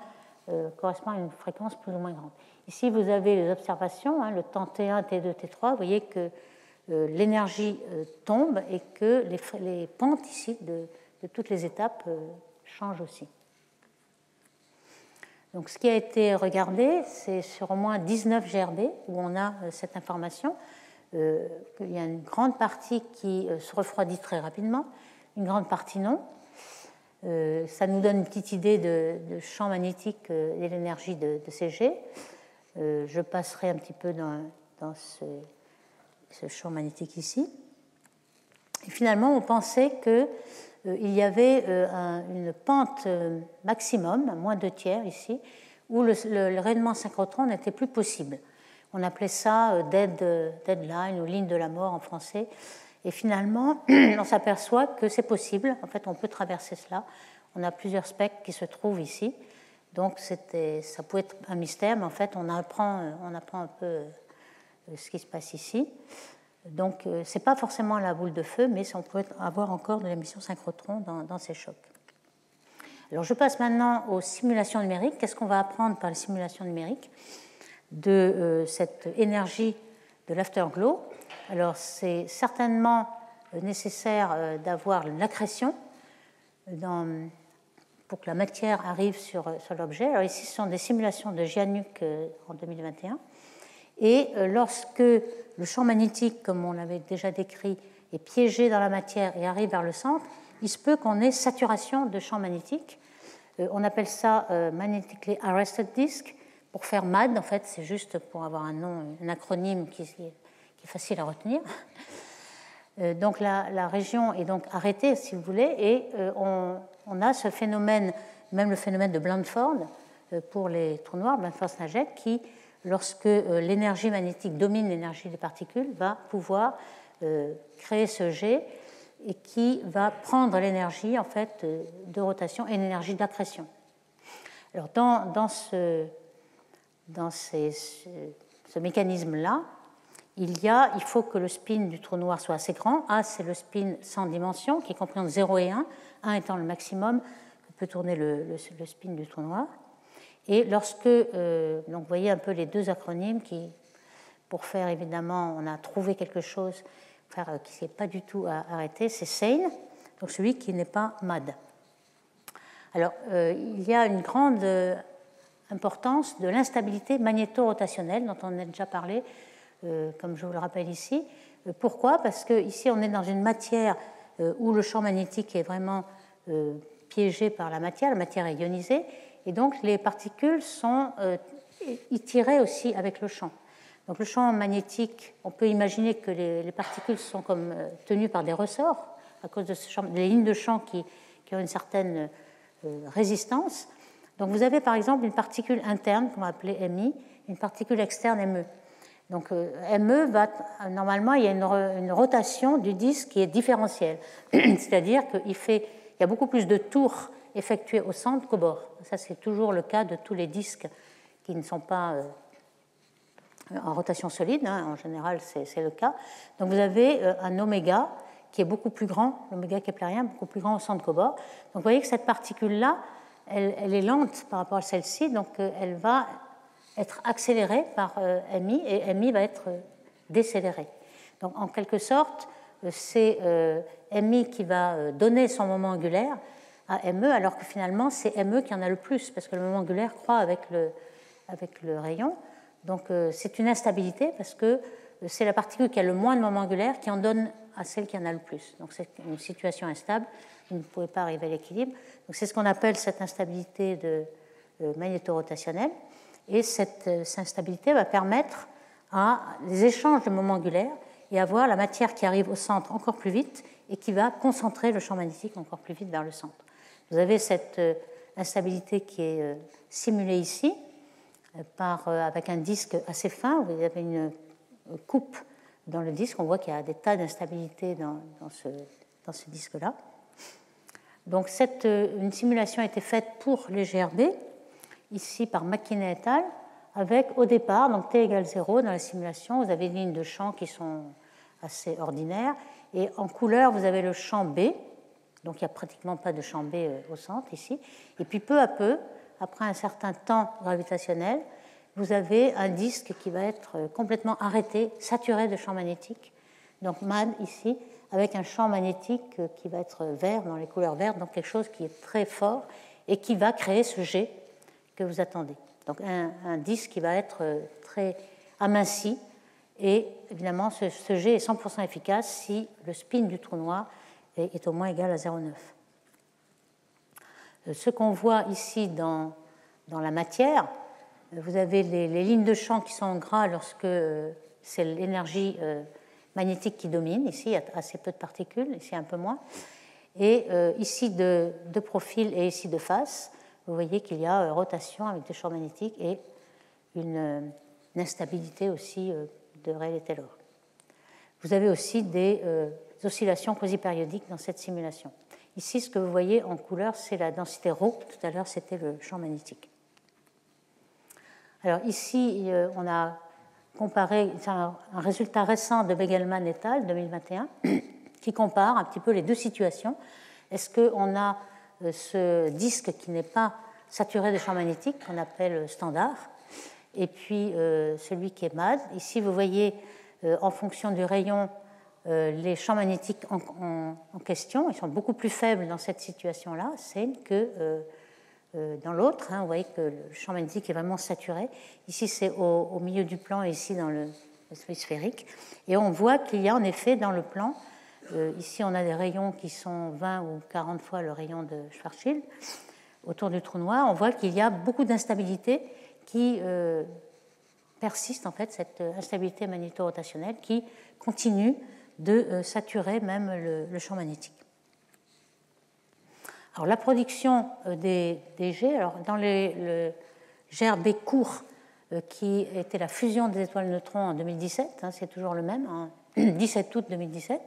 correspond à une fréquence plus ou moins grande. Ici, vous avez les observations, le temps T1, T2, T3. Vous voyez que l'énergie tombe et que les pentes ici de toutes les étapes changent aussi. Donc, ce qui a été regardé, c'est sur au moins 19 GRB où on a cette information. Il y a une grande partie qui se refroidit très rapidement, une grande partie non. Ça nous donne une petite idée de champ magnétique et l'énergie de CG. Je passerai un petit peu dans ce champ magnétique ici. Et finalement, on pensait qu'il y avait une pente maximum, à moins 2/3 ici, où le rayonnement synchrotron n'était plus possible. On appelait ça deadline ou ligne de la mort en français. Et finalement, on s'aperçoit que c'est possible. En fait, on peut traverser cela. On a plusieurs spectres qui se trouvent ici. Donc, ça pouvait être un mystère, mais en fait, on apprend un peu ce qui se passe ici. Donc, ce n'est pas forcément la boule de feu, mais on peut avoir encore de l'émission synchrotron dans ces chocs. Alors, je passe maintenant aux simulations numériques. Qu'est-ce qu'on va apprendre par les simulations numériques de cette énergie de l'afterglow? Alors, c'est certainement nécessaire d'avoir une accrétion pour que la matière arrive sur l'objet. Alors, ici, ce sont des simulations de Gianuk en 2021. Et lorsque le champ magnétique, comme on l'avait déjà décrit, est piégé dans la matière et arrive vers le centre, il se peut qu'on ait saturation de champ magnétique. On appelle ça Magnetically Arrested Disk. Pour faire MAD, en fait, c'est juste pour avoir un nom, un acronyme qui est facile à retenir. Donc la région est donc arrêtée, si vous voulez, et on a ce phénomène, même le phénomène de Blandford pour les trous noirs, Blandford-Snagek, qui, lorsque l'énergie magnétique domine l'énergie des particules, va pouvoir créer ce jet et qui va prendre l'énergie en fait de rotation et l'énergie d'accrétion. Alors dans ce mécanisme-là, il faut que le spin du trou noir soit assez grand. A, c'est le spin sans dimension, qui est compris entre 0 et 1, 1 étant le maximum que peut tourner le spin du trou noir. Et lorsque, donc vous voyez un peu les deux acronymes qui, pour faire évidemment, on a trouvé quelque chose qui ne s'est pas du tout arrêté, c'est sane, donc celui qui n'est pas mad. Alors, il y a une grande importance de l'instabilité magnéto-rotationnelle dont on a déjà parlé, comme je vous le rappelle ici. Pourquoi? Parce qu'ici, on est dans une matière où le champ magnétique est vraiment piégé par la matière est ionisée, et donc les particules sont tirées aussi avec le champ. Donc le champ magnétique, on peut imaginer que les particules sont comme tenues par des ressorts à cause de ce champ, des lignes de champ qui ont une certaine résistance. Donc vous avez par exemple une particule interne qu'on va appeler MI, une particule externe ME. Donc ME normalement il y a une rotation du disque qui est différentielle, c'est-à-dire qu'il y a beaucoup plus de tours effectuées au centre qu'au bord. Ça c'est toujours le cas de tous les disques qui ne sont pas en rotation solide, en général c'est le cas. Donc vous avez un oméga qui est beaucoup plus grand, l'oméga keplérien beaucoup plus grand au centre qu'au bord. Donc vous voyez que cette particule-là, elle est lente par rapport à celle-ci, donc elle va être accélérée par MI et MI va être décélérée. Donc en quelque sorte, c'est MI qui va donner son moment angulaire à ME, alors que finalement c'est ME qui en a le plus, parce que le moment angulaire croît avec le rayon. Donc c'est une instabilité parce que c'est la particule qui a le moins de moment angulaire qui en donne à celle qui en a le plus. Donc c'est une situation instable, vous ne pouvez pas arriver à l'équilibre. Donc c'est ce qu'on appelle cette instabilité magnétorotationnelle. Et cette instabilité va permettre à des échanges de moments angulaires et avoir la matière qui arrive au centre encore plus vite et qui va concentrer le champ magnétique encore plus vite vers le centre. Vous avez cette instabilité qui est simulée ici avec un disque assez fin. Vous avez une coupe dans le disque. On voit qu'il y a des tas d'instabilité dans ce disque-là. Donc une simulation a été faite pour les GRB, ici par McKinney et al., avec au départ, donc t égale 0 dans la simulation, vous avez des lignes de champ qui sont assez ordinaires, et en couleur, vous avez le champ B, donc il n'y a pratiquement pas de champ B au centre ici, et puis peu à peu, après un certain temps gravitationnel, vous avez un disque qui va être complètement arrêté, saturé de champ magnétique, donc MAD ici, avec un champ magnétique qui va être vert, dans les couleurs vertes, donc quelque chose qui est très fort, et qui va créer ce G que vous attendez. Donc un disque qui va être très aminci, et évidemment ce G est 100% efficace si le spin du trou noir est au moins égal à 0,9. Ce qu'on voit ici dans la matière, vous avez les lignes de champ qui sont en gras lorsque c'est l'énergie magnétique qui domine. Ici, il y a assez peu de particules, ici un peu moins. Et ici de profil et ici de face, vous voyez qu'il y a rotation avec des champs magnétiques et une instabilité aussi de Rayleigh-Taylor. Vous avez aussi des oscillations quasi-périodiques dans cette simulation. Ici, ce que vous voyez en couleur, c'est la densité ρ. Tout à l'heure, c'était le champ magnétique. Alors ici, on a comparé un résultat récent de Begelman et al. 2021 qui compare un petit peu les deux situations. Est-ce qu'on a ce disque qui n'est pas saturé de champ magnétique, qu'on appelle standard, et puis celui qui est MAD. Ici, vous voyez, en fonction du rayon, les champs magnétiques en question. Ils sont beaucoup plus faibles dans cette situation-là, que dans l'autre. Vous voyez que le champ magnétique est vraiment saturé. Ici, c'est au milieu du plan, et ici, dans le sphérique. Et on voit qu'il y a en effet dans le plan, ici, on a des rayons qui sont 20 ou 40 fois le rayon de Schwarzschild. Autour du trou noir, on voit qu'il y a beaucoup d'instabilité qui persiste, en fait, cette instabilité magnéto-rotationnelle qui continue de saturer même le champ magnétique. Alors, la production des G, alors dans le GRB court, qui était la fusion des étoiles neutrons en 2017, c'est toujours le même, en 17 août 2017,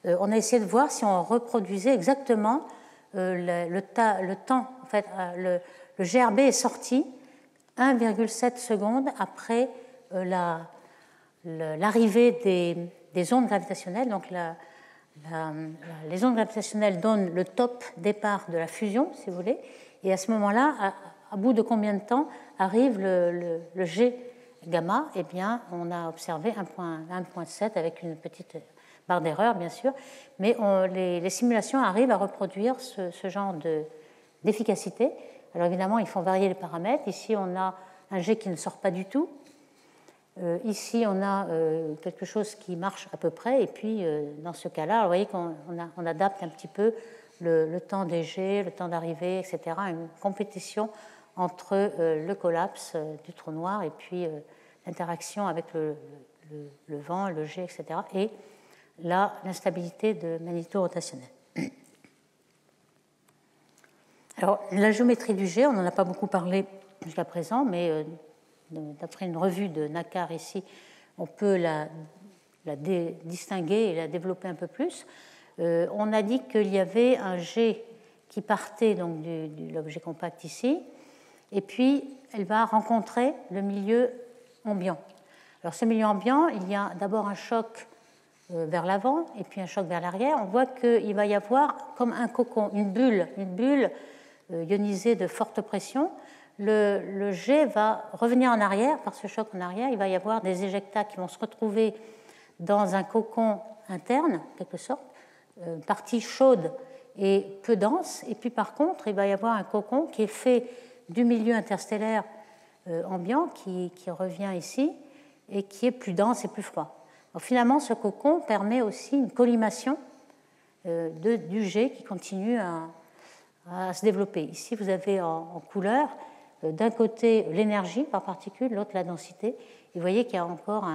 on a essayé de voir si on reproduisait exactement le temps. En fait, le GRB est sorti 1,7 secondes après l'arrivée des ondes gravitationnelles. Donc les ondes gravitationnelles donnent le top départ de la fusion, si vous voulez, et à ce moment-là, à bout de combien de temps arrive le G gamma? Eh bien, on a observé 1,7 avec une petite barre d'erreur, bien sûr, mais les simulations arrivent à reproduire ce genre d'efficacité. Alors évidemment, ils font varier les paramètres. Ici, on a un G qui ne sort pas du tout. Ici, on a quelque chose qui marche à peu près. Et puis, dans ce cas-là, vous voyez qu'on adapte un petit peu le temps des G, le temps d'arrivée, etc. Une compétition entre le collapse du trou noir et puis l'interaction avec le vent, le G, etc. et l'instabilité de magnéto-rotationnelle. Alors, la géométrie du G, on n'en a pas beaucoup parlé jusqu'à présent, mais d'après une revue de Nakar ici, on peut la distinguer et la développer un peu plus. On a dit qu'il y avait un G qui partait donc de l'objet compact ici, et puis elle va rencontrer le milieu ambiant. Alors ce milieu ambiant, il y a d'abord un choc vers l'avant et puis un choc vers l'arrière. On voit qu'il va y avoir comme un cocon, une bulle ionisée de forte pression. Le G va revenir en arrière par ce choc en arrière. Il va y avoir des éjectats qui vont se retrouver dans un cocon interne, en quelque sorte, partie chaude et peu dense. Et puis par contre, il va y avoir un cocon qui est fait du milieu interstellaire ambiant qui revient ici et qui est plus dense et plus froid. Alors, finalement, ce cocon permet aussi une collimation du G qui continue à se développer. Ici, vous avez en couleur d'un côté l'énergie par particule, l'autre la densité. Et vous voyez qu'il y a encore,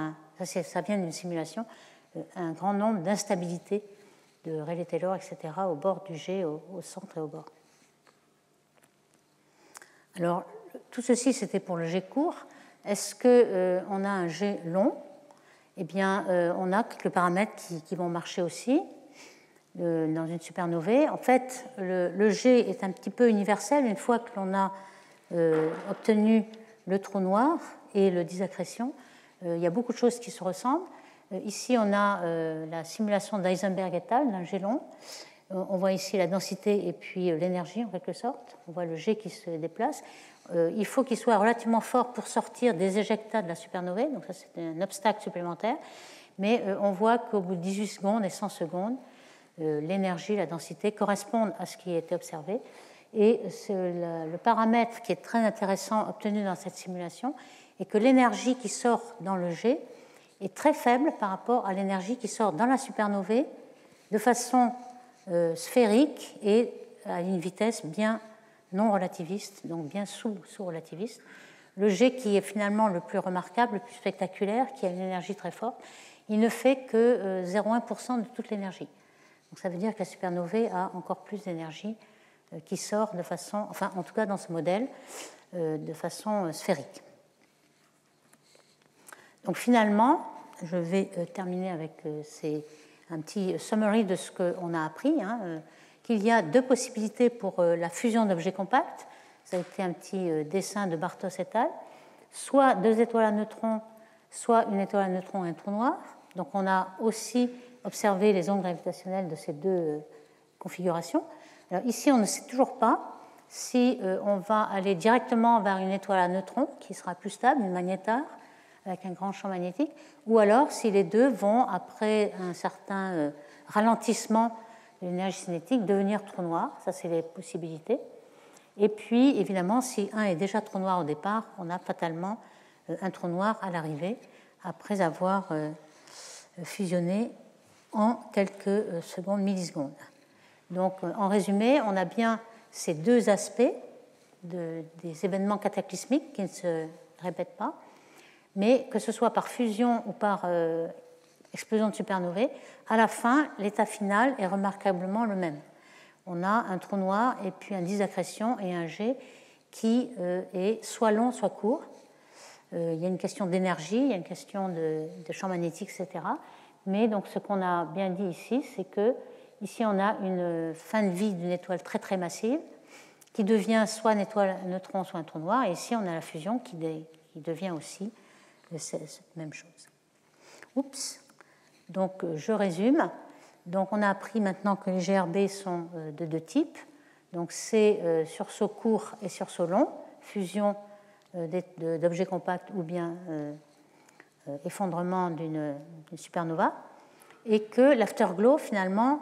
ça vient d'une simulation, un grand nombre d'instabilités de Rayleigh-Taylor, etc., au bord du G, au centre et au bord. Alors, tout ceci, c'était pour le G court. Est-ce qu'on a un G long? Eh bien, on a quelques paramètres qui vont marcher aussi dans une supernovae. En fait, le G est un petit peu universel une fois que l'on a obtenu le trou noir et le disaccrétion. Il y a beaucoup de choses qui se ressemblent. Ici, on a la simulation d'Eisenberg et al. D'un G long. On voit ici la densité et puis l'énergie, en quelque sorte. On voit le G qui se déplace. Il faut qu'il soit relativement fort pour sortir des éjectats de la supernovae. Donc ça, c'est un obstacle supplémentaire. Mais on voit qu'au bout de 18 secondes et 100 secondes, l'énergie, la densité correspondent à ce qui a été observé. Et le paramètre qui est très intéressant obtenu dans cette simulation est que l'énergie qui sort dans le G est très faible par rapport à l'énergie qui sort dans la supernovae de façon sphérique et à une vitesse bien non relativiste, donc bien sous-relativiste. Le G qui est finalement le plus remarquable, le plus spectaculaire, qui a une énergie très forte, il ne fait que 0,1% de toute l'énergie. Donc ça veut dire que la supernovae a encore plus d'énergie qui sort de façon, enfin en tout cas dans ce modèle, de façon sphérique. Donc finalement, je vais terminer avec un petit summary de ce qu'on a appris, qu'il y a deux possibilités pour la fusion d'objets compacts. Ça a été un petit dessin de Bartos et al. Soit deux étoiles à neutrons, soit une étoile à neutrons et un trou noir. Donc on a aussi observé les ondes gravitationnelles de ces deux configurations. Alors ici, on ne sait toujours pas si on va aller directement vers une étoile à neutrons qui sera plus stable, une magnétar, avec un grand champ magnétique, ou alors si les deux vont, après un certain ralentissement de l'énergie cinétique, devenir trou noir. Ça, c'est les possibilités. Et puis, évidemment, si un est déjà trou noir au départ, on a fatalement un trou noir à l'arrivée, après avoir fusionné en quelques secondes, millisecondes. Donc, en résumé, on a bien ces deux aspects des événements cataclysmiques qui ne se répètent pas, mais que ce soit par fusion ou par explosion de supernovae, à la fin, l'état final est remarquablement le même. On a un trou noir et puis un disaccrétion et un G qui est soit long, soit court. Il y a une question d'énergie, il y a une question de champ magnétique, etc. Mais donc, ce qu'on a bien dit ici, c'est que ici, on a une fin de vie d'une étoile très, très massive qui devient soit une étoile à neutrons, soit un trou noir. Et ici, on a la fusion qui devient aussi cette même chose. Oups. Donc, je résume. Donc, on a appris maintenant que les GRB sont de deux types. Donc, c'est sursaut court et sursaut long, fusion d'objets compacts ou bien effondrement d'une supernova. Et que l'afterglow, finalement,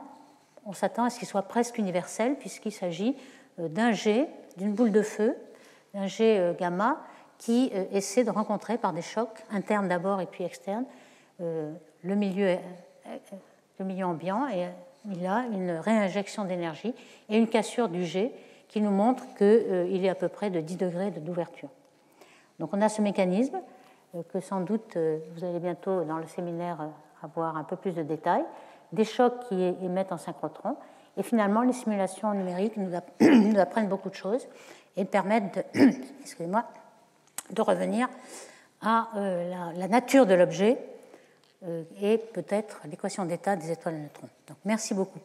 on s'attend à ce qu'il soit presque universel, puisqu'il s'agit d'un jet, d'une boule de feu, d'un jet gamma, qui essaie de rencontrer par des chocs, internes d'abord et puis externes, le milieu ambiant, et il a une réinjection d'énergie et une cassure du jet qui nous montre qu'il est à peu près de 10 degrés d'ouverture. Donc on a ce mécanisme que sans doute vous allez bientôt dans le séminaire avoir un peu plus de détails, des chocs qui émettent en synchrotron, et finalement les simulations numériques nous apprennent beaucoup de choses et permettent de revenir à la nature de l'objet et peut-être l'équation d'état des étoiles à neutrons. Donc merci beaucoup.